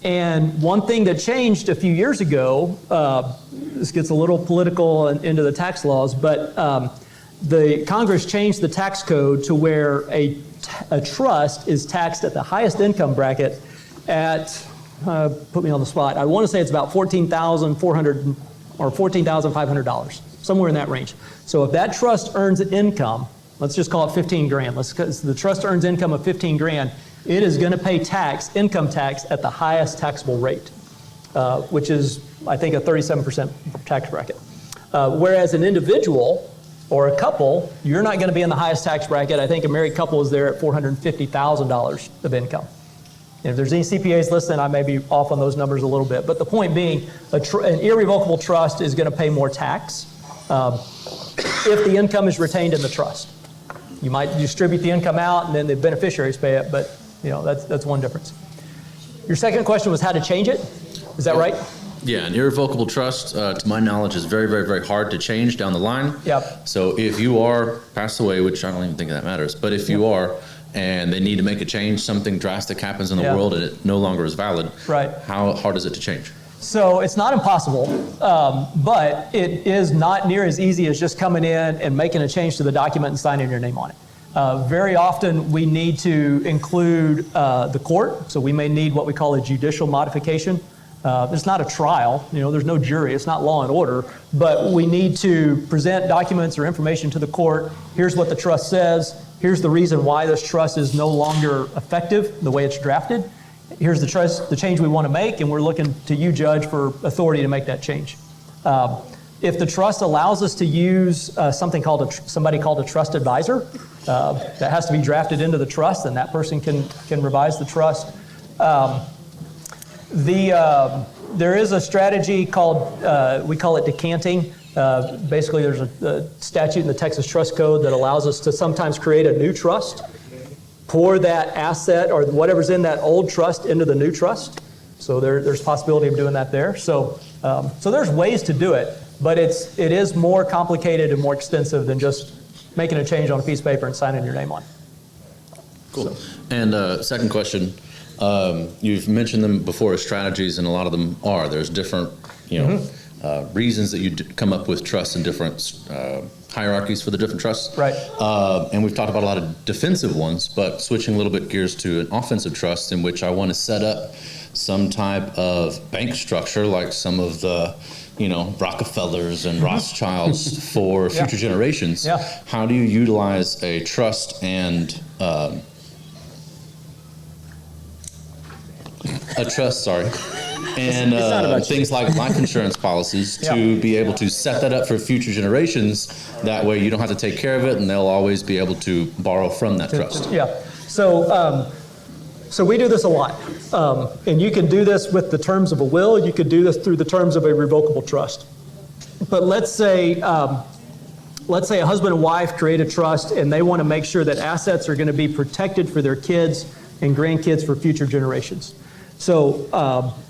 And one thing that changed a few years ago, this gets a little political and into the tax laws, but the Congress changed the tax code to where a trust is taxed at the highest income bracket at, put me on the spot, I want to say it's about $14,400 or $14,500, somewhere in that range. So if that trust earns an income, let's just call it 15 grand. The trust earns income of 15 grand. It is going to pay income tax at the highest taxable rate, which is, I think, a 37% tax bracket. Whereas an individual or a couple, you're not going to be in the highest tax bracket. I think a married couple is there at $450,000 of income. And if there's any CPAs listening, I may be off on those numbers a little bit. But the point being, an irrevocable trust is going to pay more tax if the income is retained in the trust. You might distribute the income out and then the beneficiaries pay it, but that's one difference. Your second question was how to change it. Is that right? Yeah, an irrevocable trust, to my knowledge, is very, very, very hard to change down the line. Yep. So if you are passed away, which I don't even think that matters, but if you are, and they need to make a change, something drastic happens in the world and it no longer is valid, right? How hard is it to change? So it's not impossible, but it is not near as easy as just coming in and making a change to the document and signing your name on it. Very often we need to include the court, so we may need what we call a judicial modification. It's not a trial, there's no jury, it's not law and order, but we need to present documents or information to the court. Here's what the trust says. Here's the reason why this trust is no longer effective the way it's drafted. Here's the change we want to make, and we're looking to you, Judge, for authority to make that change. If the trust allows us to use somebody called a trust advisor, that has to be drafted into the trust, and that person can revise the trust. There is a strategy called, we call it decanting. Basically, there's a statute in the Texas Trust Code that allows us to sometimes create a new trust, pour that asset or whatever's in that old trust into the new trust. So there's possibility of doing that there. So there's ways to do it, but it is more complicated and more extensive than just making a change on a piece of paper and signing your name on it. Cool. So. And second question, you've mentioned them before as strategies, and a lot of them are. There's different, reasons that you come up with trusts and different hierarchies for the different trusts. Right. And we've talked about a lot of defensive ones, but switching a little bit gears to an offensive trust in which I want to set up some type of bank structure like some of the, Rockefellers and Rothschilds for future generations. Yeah. How do you utilize a trust and and things like life insurance policies to be able to set that up for future generations? That way you don't have to take care of it, and they'll always be able to borrow from that trust. Yeah. So we do this a lot. And you can do this with the terms of a will. You could do this through the terms of a revocable trust. But let's say a husband and wife create a trust, and they want to make sure that assets are going to be protected for their kids and grandkids for future generations. So,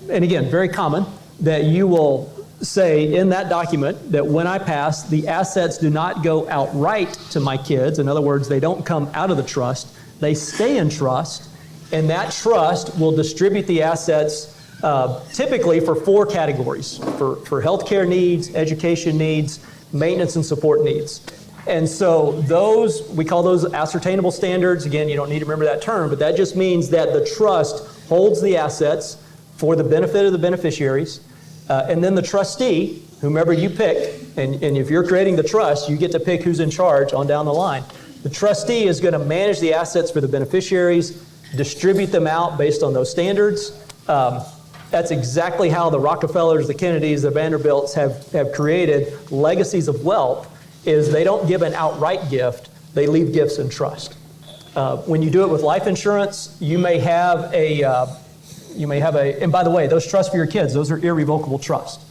and again, very common that you will say in that document that when I pass, the assets do not go outright to my kids. In other words, they don't come out of the trust. They stay in trust, and that trust will distribute the assets typically for 4 categories: for healthcare needs, education needs, maintenance and support needs. And so we call those ascertainable standards. Again, you don't need to remember that term, but that just means that the trust holds the assets for the benefit of the beneficiaries. And then the trustee, whomever you pick, and if you're creating the trust, you get to pick who's in charge on down the line. The trustee is going to manage the assets for the beneficiaries, distribute them out based on those standards. That's exactly how the Rockefellers, the Kennedys, the Vanderbilts have created legacies of wealth. Is they don't give an outright gift, they leave gifts in trust. When you do it with life insurance, you may have and by the way, those trusts for your kids, those are irrevocable trusts,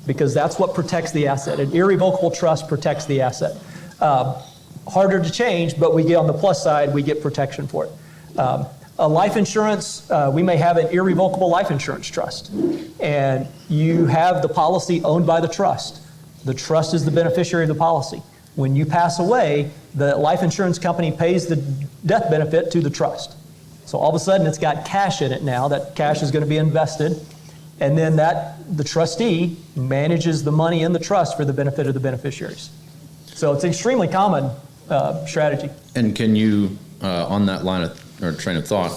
because that's what protects the asset. An irrevocable trust protects the asset. Harder to change, but we get on the plus side, we get protection for it. A life insurance, we may have an irrevocable life insurance trust, and you have the policy owned by the trust. The trust is the beneficiary of the policy. When you pass away, the life insurance company pays the death benefit to the trust. So all of a sudden, it's got cash in it now. That cash is going to be invested, and then the trustee manages the money in the trust for the benefit of the beneficiaries. So it's an extremely common strategy. And can you, on that line or train of thought,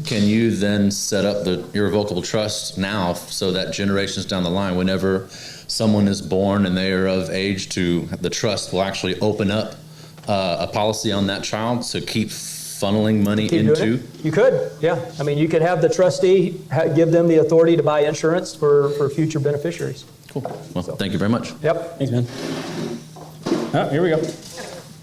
can you then set up the irrevocable trust now so that generations down the line, whenever someone is born and they are of age, the trust will actually open up a policy on that child to keep funneling money into? You could, yeah. I mean, you could have the trustee give them the authority to buy insurance for future beneficiaries. Cool. Well, thank you very much. Yep. Thanks, man. Oh, here we go.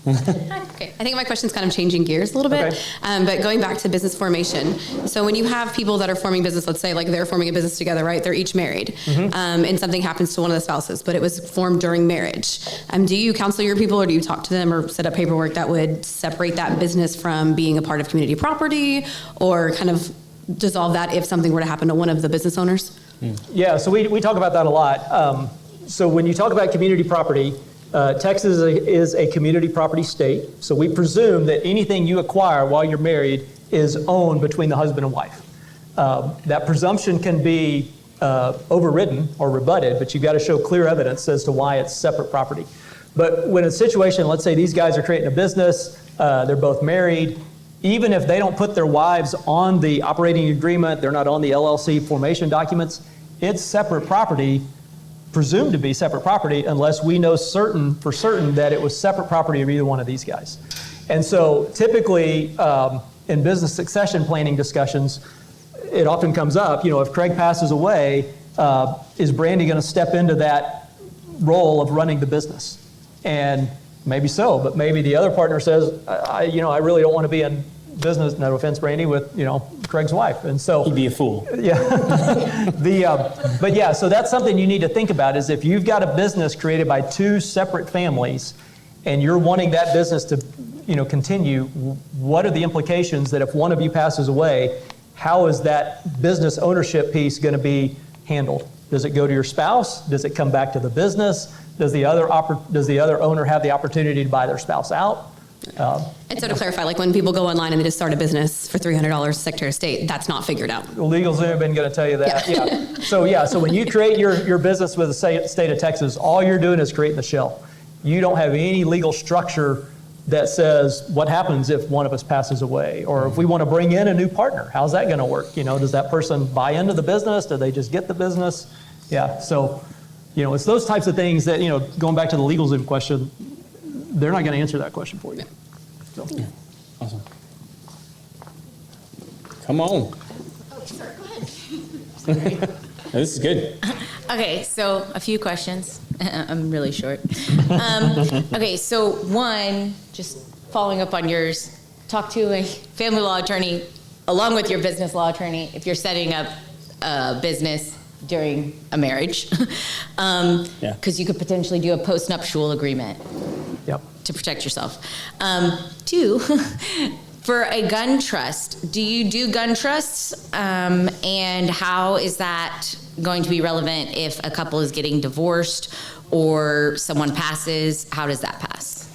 Okay, I think my question's kind of changing gears a little bit, Okay. but going back to business formation. So when you have people that are forming business, let's say like they're forming a business together, right? They're each married, and something happens to one of the spouses, but it was formed during marriage. Do you counsel your people, or do you talk to them, or set up paperwork that would separate that business from being a part of community property, or kind of dissolve that if something were to happen to one of the business owners? Yeah, so we talk about that a lot. So when you talk about community property, Texas is a community property state, so we presume that anything you acquire while you're married is owned between the husband and wife. That presumption can be overridden or rebutted, but you've got to show clear evidence as to why it's separate property. But when a situation, let's say these guys are creating a business, they're both married, even if they don't put their wives on the operating agreement, they're not on the LLC formation documents, it's separate property, presumed to be separate property, unless we know for certain that it was separate property of either one of these guys. And so typically in business succession planning discussions, it often comes up, if Craig passes away, is Brandy going to step into that role of running the business? And maybe so, but maybe the other partner says, I really don't want to be in business, no offense, Brandy, with, Craig's wife. And so He'd be a fool. yeah. But yeah, so that's something you need to think about, is if you've got a business created by two separate families and you're wanting that business to, continue, what are the implications that if one of you passes away, how is that business ownership piece going to be handled? Does it go to your spouse? Does it come back to the business? Does the other owner have the opportunity to buy their spouse out? And so to clarify, like when people go online and they just start a business for $300 Secretary of State, that's not figured out. LegalZoom have been going to tell you that. Yeah. So when you create your business with the state of Texas, all you're doing is creating the shell. You don't have any legal structure that says what happens if one of us passes away, or if we want to bring in a new partner, how's that going to work? Does that person buy into the business? Do they just get the business? Yeah. So, it's those types of things that, going back to the LegalZoom question, they're not going to answer that question for you. So. Yeah. Awesome. Come on. Oh, sorry, go ahead. This is good. Okay, so a few questions. I'm really short. Okay, so one, just following up on yours, talk to a family law attorney along with your business law attorney if you're setting up a business during a marriage. Because you could potentially do a post-nuptial agreement. Yep. To protect yourself. Two, for a gun trust, do you do gun trusts? And how is that going to be relevant if a couple is getting divorced or someone passes? How does that pass?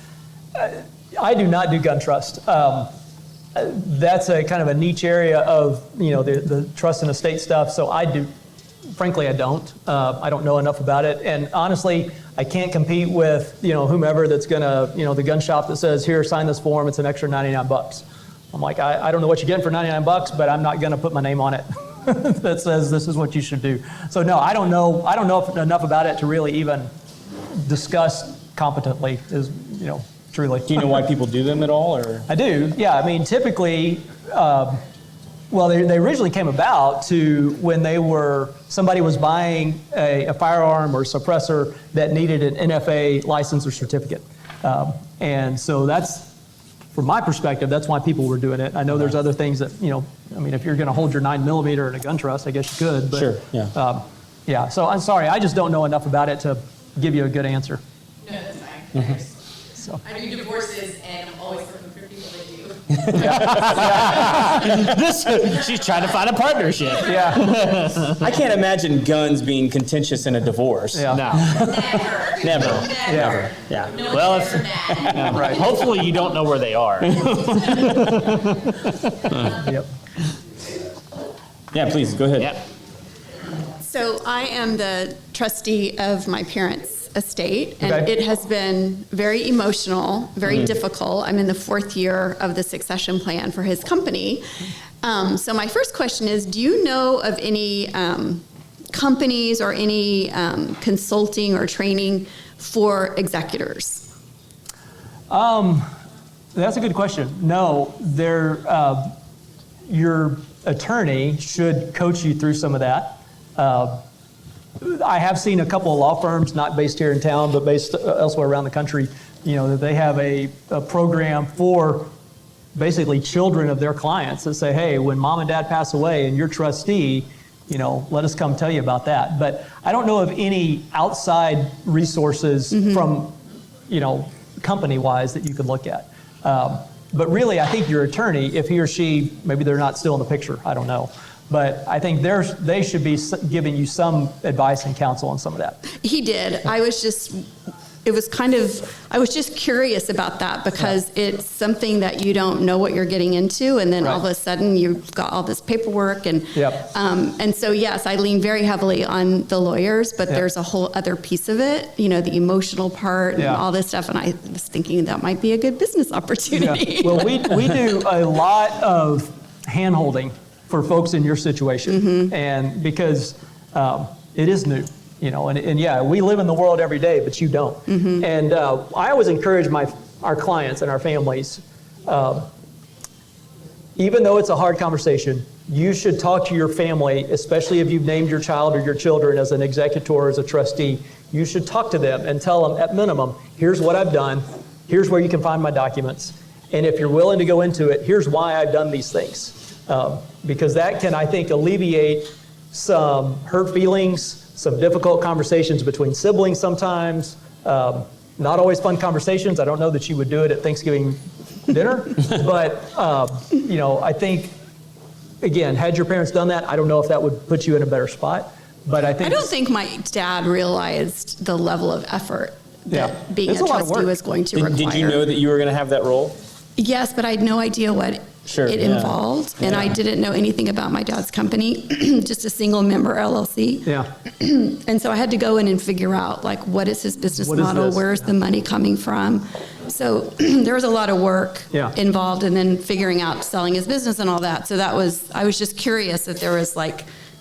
I do not do gun trust. That's a kind of a niche area of, the trust and estate stuff. So frankly, I don't. I don't know enough about it. And honestly, I can't compete with, whomever that's going to, the gun shop that says, here, sign this form, it's an extra $99. I'm like, I don't know what you're getting for $99, but I'm not going to put my name on it that says this is what you should do. So no, I don't know enough about it to really even discuss competently, truly. Do you know why people do them at all, or? I do, yeah. I mean, typically, they originally came about to when somebody was buying a firearm or suppressor that needed an NFA license or certificate. And so that's, from my perspective, that's why people were doing it. I know there's other things that, if you're going to hold your 9mm in a gun trust, I guess you could. But, sure, yeah. Yeah, so I'm sorry, I just don't know enough about it to give you a good answer. No, that's fine. Mm-hmm. So. I do divorces and I'm always looking for people that do. She's trying to find a partnership. Yeah. I can't imagine guns being contentious in a divorce. Yeah. No. Never. Yeah. Yeah. No Well, one's ever mad. Right. Hopefully you don't know where they are. Yep. Yeah, please, go ahead. Yep. So I am the trustee of my parents' estate, and Okay. it has been very emotional, very difficult. I'm in the 4th year of the succession plan for his company. So my first question is, do you know of any companies or any consulting or training for executors? That's a good question. No, your attorney should coach you through some of that. I have seen a couple of law firms, not based here in town, but based elsewhere around the country, that they have a program for basically children of their clients that say, hey, when mom and dad pass away and you're trustee, let us come tell you about that. But I don't know of any outside resources from, company-wise that you could look at. But really, I think your attorney, if he or she, maybe they're not still in the picture, I don't know. But I think they should be giving you some advice and counsel on some of that. He did. I was just curious about that because it's something that you don't know what you're getting into, and then all of a sudden you've got all this paperwork, and so yes, I lean very heavily on the lawyers, but there's a whole other piece of it, the emotional part and all this stuff, and I was thinking that might be a good business opportunity. Yeah. Well, we do a lot of hand-holding for folks in your situation, and because it is new. And yeah, we live in the world every day, but you don't. And I always encourage our clients and our families, even though it's a hard conversation, you should talk to your family, especially if you've named your child or your children as an executor or as a trustee. You should talk to them and tell them, at minimum, here's what I've done, here's where you can find my documents, and if you're willing to go into it, here's why I've done these things. Because that can, I think, alleviate some hurt feelings, some difficult conversations between siblings sometimes, not always fun conversations. I don't know that you would do it at Thanksgiving dinner, but I think, again, had your parents done that, I don't know if that would put you in a better spot, but I think... I don't think my dad realized the level of effort that being a trustee was going to require. Did you know that you were going to have that role? Yes, but I had no idea what it involved, and I didn't know anything about my dad's company, just a single member LLC. Yeah. And so I had to go in and figure out, what is his business model? Where's the money coming from? So there was a lot of work involved, and then figuring out selling his business and all that. So I was just curious if there was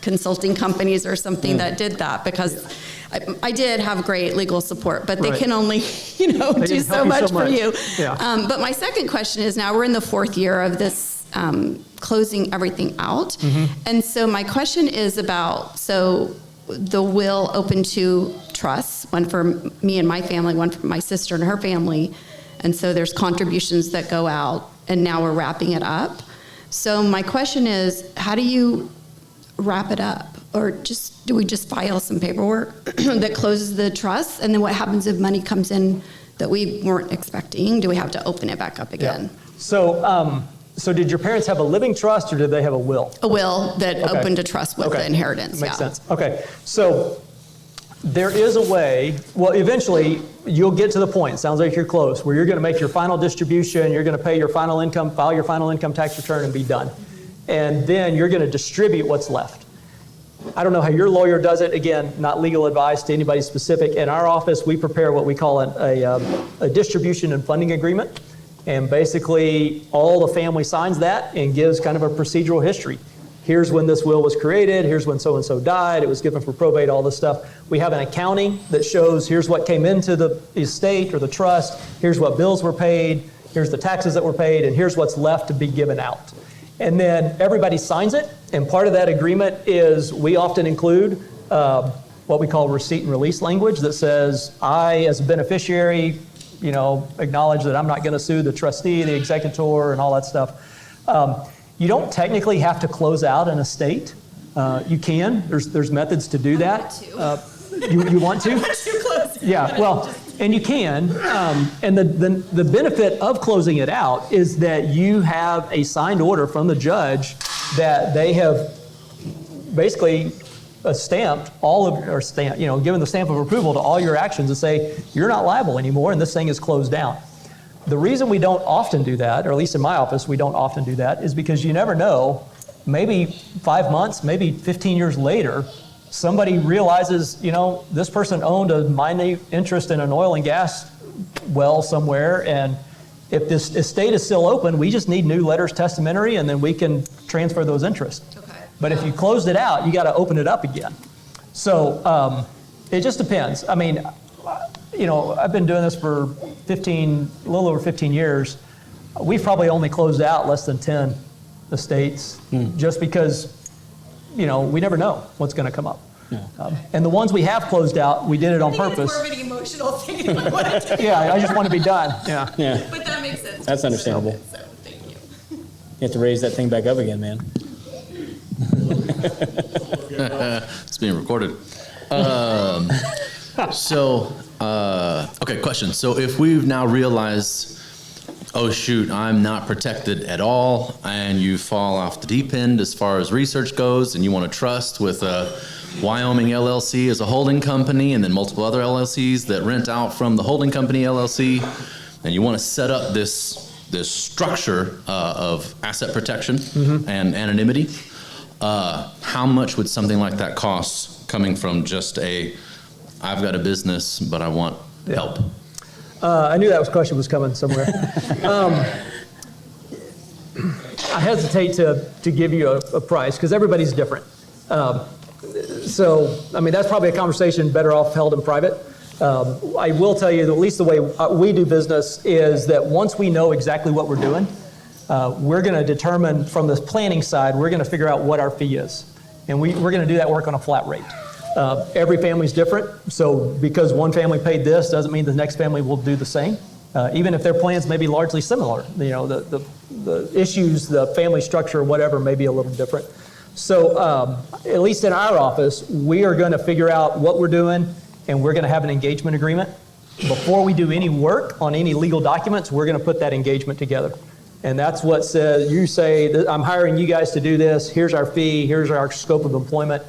consulting companies or something that did that, because I did have great legal support, but they can only, do so much for you. Yeah. But my second question is, now we're in the 4th year of this closing everything out. And so my question is about, the will open to trusts, one for me and my family, one for my sister and her family. And so there's contributions that go out, and now we're wrapping it up. So my question is, how do you wrap it up? Or do we just file some paperwork that closes the trust? And then what happens if money comes in that we weren't expecting? Do we have to open it back up again? Yeah. So did your parents have a living trust, or did they have a will? A will that opened a trust with the inheritance. Makes sense. Okay. So there is a way, eventually you'll get to the point, sounds like you're close, where you're going to make your final distribution, you're going to pay your final income, file your final income tax return, and be done. And then you're going to distribute what's left. I don't know how your lawyer does it. Again, not legal advice to anybody specific. In our office, we prepare what we call a distribution and funding agreement. And basically, all the family signs that and gives kind of a procedural history. Here's when this will was created. Here's when so-and-so died. It was given for probate, all this stuff. We have an accounting that shows here's what came into the estate or the trust. Here's what bills were paid. Here's the taxes that were paid. And here's what's left to be given out. And then everybody signs it. And part of that agreement is we often include what we call receipt and release language that says, I, as a beneficiary, acknowledge that I'm not going to sue the trustee, the executor, and all that stuff. You don't technically have to close out an estate. You can. There's methods to do that. You want to? Too close. Yeah. Well, and you can. And the benefit of closing it out is that you have a signed order from the judge that they have basically stamped given the stamp of approval to all your actions and say, you're not liable anymore and this thing is closed down. The reason we don't often do that, or at least in my office, we don't often do that, is because you never know, maybe 5 months, maybe 15 years later, somebody realizes, this person owned a minute interest in an oil and gas well somewhere, and if this estate is still open, we just need new letters testamentary, and then we can transfer those interests. Okay. But if you closed it out, you got to open it up again. So it just depends. I mean, I've been doing this for a little over 15 years. We've probably only closed out less than 10 estates just because, we never know what's going to come up. And the ones we have closed out, we did it on purpose. It's more of an emotional thing. Like, what I do. Yeah, I just want to be done. Yeah. Yeah, But that makes sense. that's understandable. So, thank you. You have to raise that thing back up again, man. It's being recorded. Okay, question. So if we've now realized, oh shoot, I'm not protected at all, and you fall off the deep end as far as research goes, and you want to trust with a Wyoming LLC as a holding company, and then multiple other LLCs that rent out from the holding company LLC, and you want to set up this structure of asset protection and anonymity, how much would something like that cost coming from just I've got a business, but I want help? I knew that question was coming somewhere. I hesitate to give you a price because everybody's different. So, I mean, that's probably a conversation better off held in private. I will tell you that at least the way we do business is that once we know exactly what we're doing, we're going to determine from the planning side, we're going to figure out what our fee is. And we're going to do that work on a flat rate. Every family's different, so because one family paid this doesn't mean the next family will do the same. Even if their plans may be largely similar, you know, the issues, the family structure, whatever, may be a little different. So at least in our office, we are going to figure out what we're doing, and we're going to have an engagement agreement. Before we do any work on any legal documents, we're going to put that engagement together. And that's what says, you say, I'm hiring you guys to do this, here's our fee, here's our scope of employment.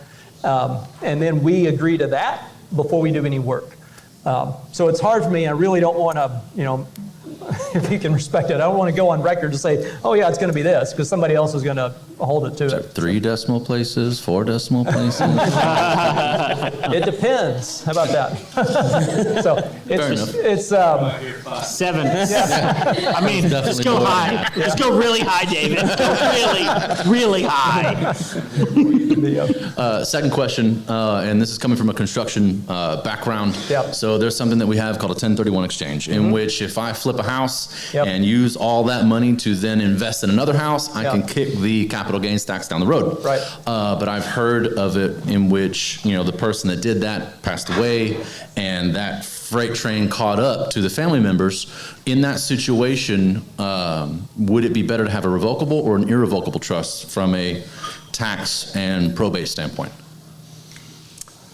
And then we agree to that before we do any work. So it's hard for me. I really don't want to, you know, if you can respect it, I don't want to go on record to say, oh yeah, it's going to be this, because somebody else is going to hold it to it. 3 decimal places, 4 decimal places? It depends. How about that? So it's 7. Yeah. I mean, just go high. Just go really high, David. Go really high. Second question, and this is coming from a construction background. Yep. So there's something that we have called a 1031 exchange, in which if I flip a house and use all that money to then invest in another house, I can kick the capital gains tax down the road. Right. But I've heard of it in which, you know, the person that did that passed away, and that freight train caught up to the family members. In that situation, would it be better to have a revocable or an irrevocable trust from a tax and probate standpoint?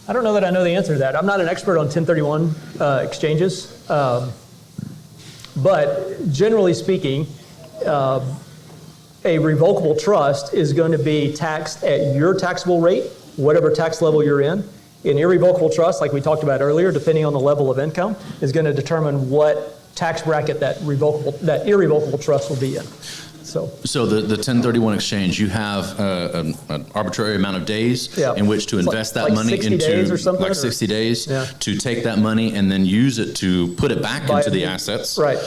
I don't know that I know the answer to that. I'm not an expert on 1031 exchanges. But generally speaking, a revocable trust is going to be taxed at your taxable rate, whatever tax level you're in. An irrevocable trust, like we talked about earlier, depending on the level of income, is going to determine what tax bracket that irrevocable trust will be in. So the 1031 exchange, you have an arbitrary amount of days in which to invest that money 60 into, days or something, like 60 days, to take that money and then use it to put it back into the assets, right?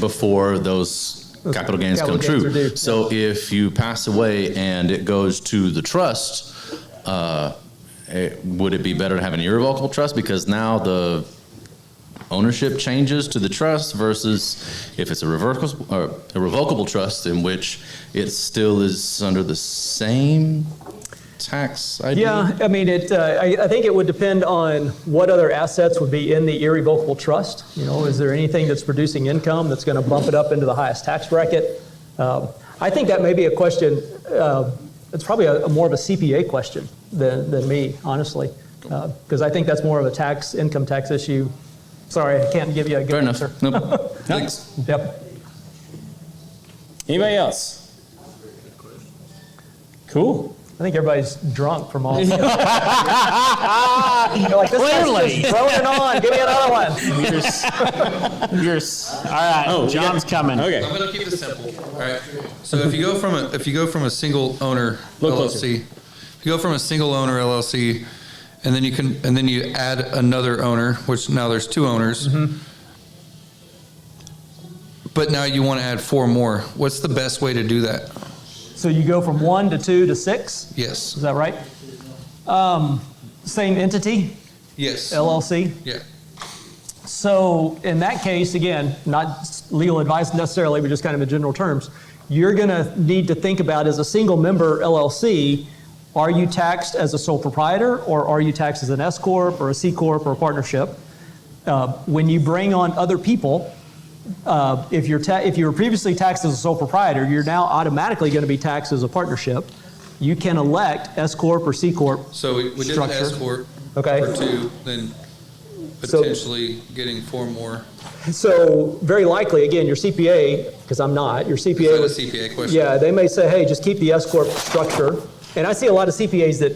Before those capital gains come true. So if you pass away and it goes to the trust, would it be better to have an irrevocable trust, because now the ownership changes to the trust, versus if it's a revocable trust in which it still is under the same tax idea? Yeah, I mean, I think it would depend on what other assets would be in the irrevocable trust. You know, is there anything that's producing income that's going to bump it up into the highest tax bracket? I think that may be a question. It's probably more of a CPA question than me, honestly, because I think that's more of a income tax issue. Sorry, I can't give you a good answer. Fair enough. Nope. Thanks. Yep. Anybody else? Cool. I think everybody's drunk from all. You're like, this Clearly. guy's just throwing it on. Give me another one. All right. Oh, John's coming. Okay. I'm going to keep this simple. All right. So if you go from a single owner LLC, if you go from a single owner LLC, and then you add another owner, which now there's 2 owners. But now you want to add 4 more. What's the best way to do that? So you go from 1 to 2 to 6? Yes. Is that right? Same entity? Yes. LLC? Yeah. So in that case, again, not legal advice necessarily, but just kind of in general terms, you're going to need to think about, as a single member LLC, are you taxed as a sole proprietor, or are you taxed as an S corp or a C corp or a partnership? When you bring on other people, if you were previously taxed as a sole proprietor, you're now automatically going to be taxed as a partnership. You can elect S corp or C corp. So we did an S corp Okay. for 2, then potentially getting 4 more. So very likely, again, your CPA, because I'm not, your CPA Is that a would, CPA question? yeah, they may say, hey, just keep the S corp structure. And I see a lot of CPAs that,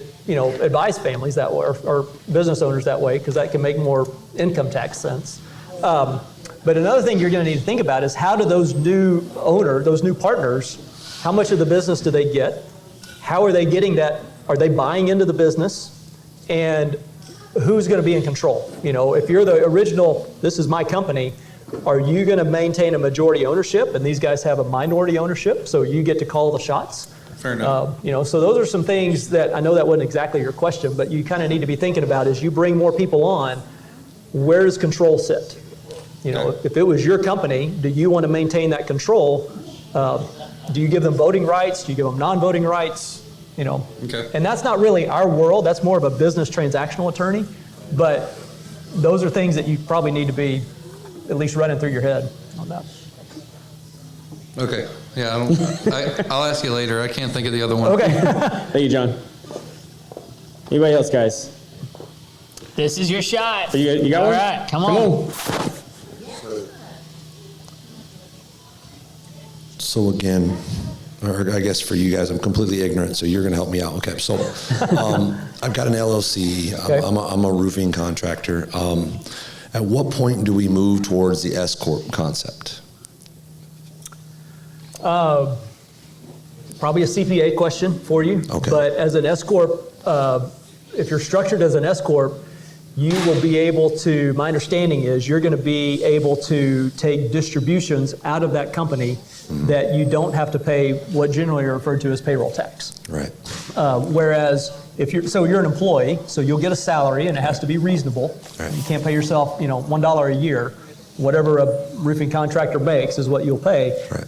advise families that way, or business owners that way, because that can make more income tax sense. But another thing you're going to need to think about is, how do those new partners, how much of the business do they get? How are they getting that? Are they buying into the business? And who's going to be in control? If you're the original, this is my company, are you going to maintain a majority ownership, and these guys have a minority ownership, so you get to call the shots? Fair enough. So those are some things that, I know that wasn't exactly your question, but you kind of need to be thinking about as you bring more people on, where does control sit? If it was your company, do you want to maintain that control? Do you give them voting rights? Do you give them non-voting rights? Okay. And that's not really our world. That's more of a business transactional attorney. But those are things that you probably need to be at least running through your head on that. Okay. Yeah, I'll ask you later. I can't think of the other one. Okay. Thank you, John. Anybody else, guys? This is your shot. You got All one? right, come on. So again, or I guess for you guys, I'm completely ignorant, so you're going to help me out. Okay, so I've got an LLC. Okay. I'm a roofing contractor. At what point do we move towards the S corp concept? Probably a CPA question for you. Okay. But as an S corp, if you're structured as an S corp, you will be able to, my understanding is, you're going to be able to take distributions out of that company that you don't have to pay what generally are referred to as payroll tax. Right. Whereas if you're an employee, so you'll get a salary and it has to be reasonable. Right. You can't pay yourself, $1 a year. Whatever a roofing contractor makes is what you'll pay Right.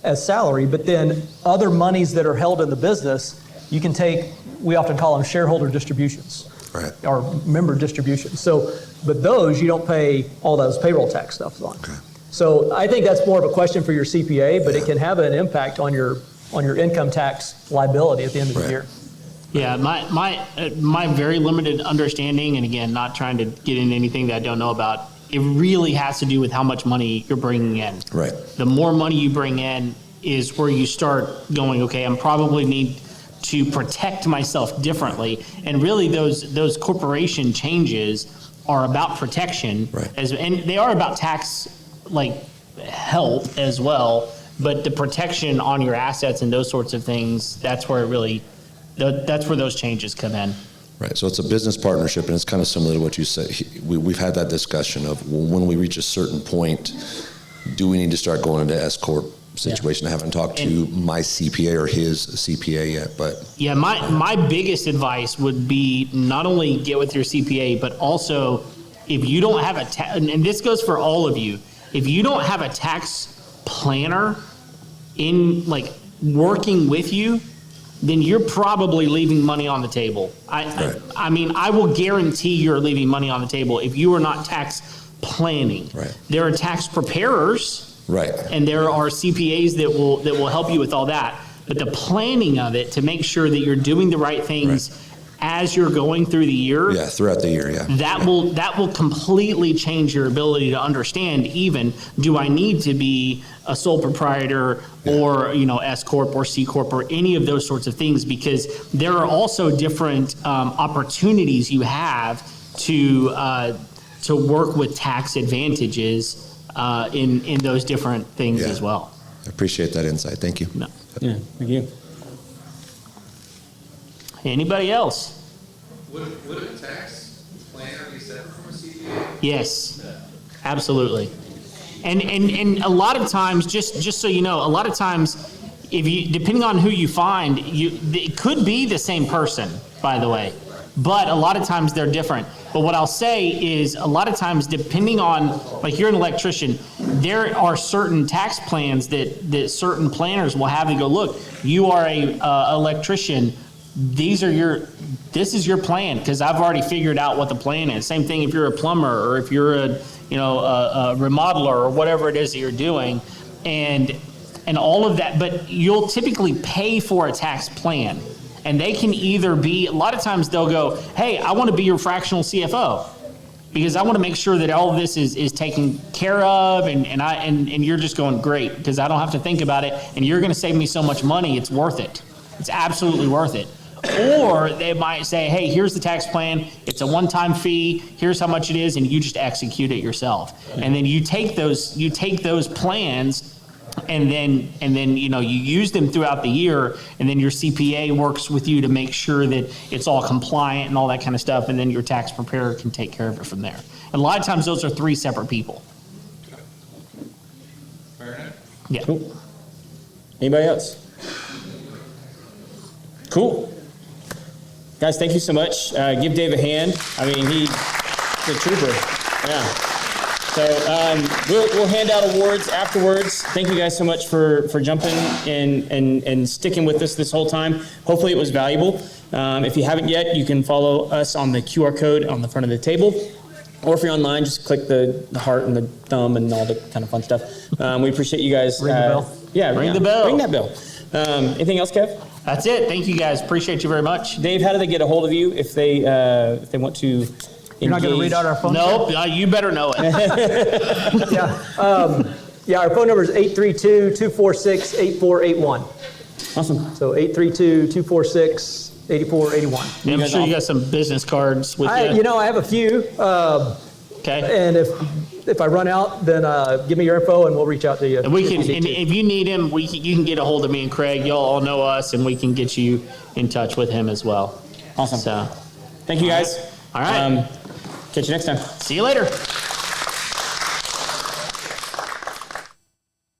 as salary. But then other monies that are held in the business, you can take, we often call them shareholder distributions. Right. Or member distributions. So, but those you don't pay all those payroll tax stuff on. Okay. So I think that's more of a question for your CPA, but it can have an impact on your income tax liability at the end of the Right. year. Yeah, my very limited understanding, and again, not trying to get into anything that I don't know about, it really has to do with how much money you're bringing in. Right. The more money you bring in is where you start going, okay, I'm probably need to protect myself differently. And really those corporation changes are about protection. Right. And they are about tax help as well, but the protection on your assets and those sorts of things, that's where those changes come in. Right. So it's a business partnership, and it's kind of similar to what you said. We've had that discussion of when we reach a certain point, do we need to start going into S corp situation? I haven't talked to my CPA or his CPA yet, but yeah, my biggest advice would be not only get with your CPA, but also if you don't have and this goes for all of you, if you don't have a tax planner in working with you, then you're probably leaving money on the table. I mean, I will guarantee you're leaving money on the table if you are not tax planning. Right. There are tax preparers. right. And there are CPAs that will help you with all that. But the planning of it to make sure that you're doing the right things as you're going through the year. Yeah, throughout the year, yeah. That will completely change your ability to understand, even, do I need to be a sole proprietor or S corp or C corp or any of those sorts of things, because there are also different opportunities you have to work with tax advantages in those different things Yeah. as well. I appreciate that insight. Thank you. No. Yeah, thank you. Anybody else? Would a tax planner be separate from a CPA? Yes, absolutely. And a lot of times, just so you know, a lot of times, depending on who you find, it could be the same person, by the way, but a lot of times they're different. But what I'll say is, a lot of times, depending on, you're an electrician, there are certain tax plans that certain planners will have to go, look, you are a electrician. this is your plan, because I've already figured out what the plan is. Same thing if you're a plumber or if you're a remodeler or whatever it is that you're doing, and all of that. But you'll typically pay for a tax plan, and they can either be, a lot of times they'll go, hey, I want to be your fractional CFO, because I want to make sure that all of this is taken care of, and you're just going, great, because I don't have to think about it, and you're going to save me so much money, it's worth it. It's absolutely worth it. Or they might say, hey, here's the tax plan, it's a one-time fee, here's how much it is, and you just execute it yourself. And then you take those plans, and then you use them throughout the year, and then your CPA works with you to make sure that it's all compliant and all that kind of stuff, and then your tax preparer can take care of it from there. And a lot of times those are 3 separate people. Fair enough. Yeah. Cool. Anybody else? Cool. Guys, thank you so much. Give Dave a hand. I mean, he's a trooper. Yeah. So we'll hand out awards afterwards. Thank you guys so much for jumping and sticking with us this whole time. Hopefully it was valuable. If you haven't yet, you can follow us on the QR code on the front of the table. Or if you're online, just click the heart and the thumb and all the kind of fun stuff. We appreciate you guys. Ring the bell. Yeah, Ring the bell. Ring that bell. Anything else, Kev? That's it. Thank you guys. Appreciate you very much. Dave, how do they get a hold of you if they want to? You're not going to read out our phone number? Nope. You better know it. Yeah, our phone number is 832-246-8481. Awesome. So 832-246-8481. I'm sure you got some business cards with you. I have a few. Okay. And if I run out, then give me your info and we'll reach out to you. And we can, and if you need him, you can get a hold of me and Craig. Y'all all know us, and we can get you in touch with him as well. Awesome. So, Thank you, guys. all right. Catch you next time. See you later.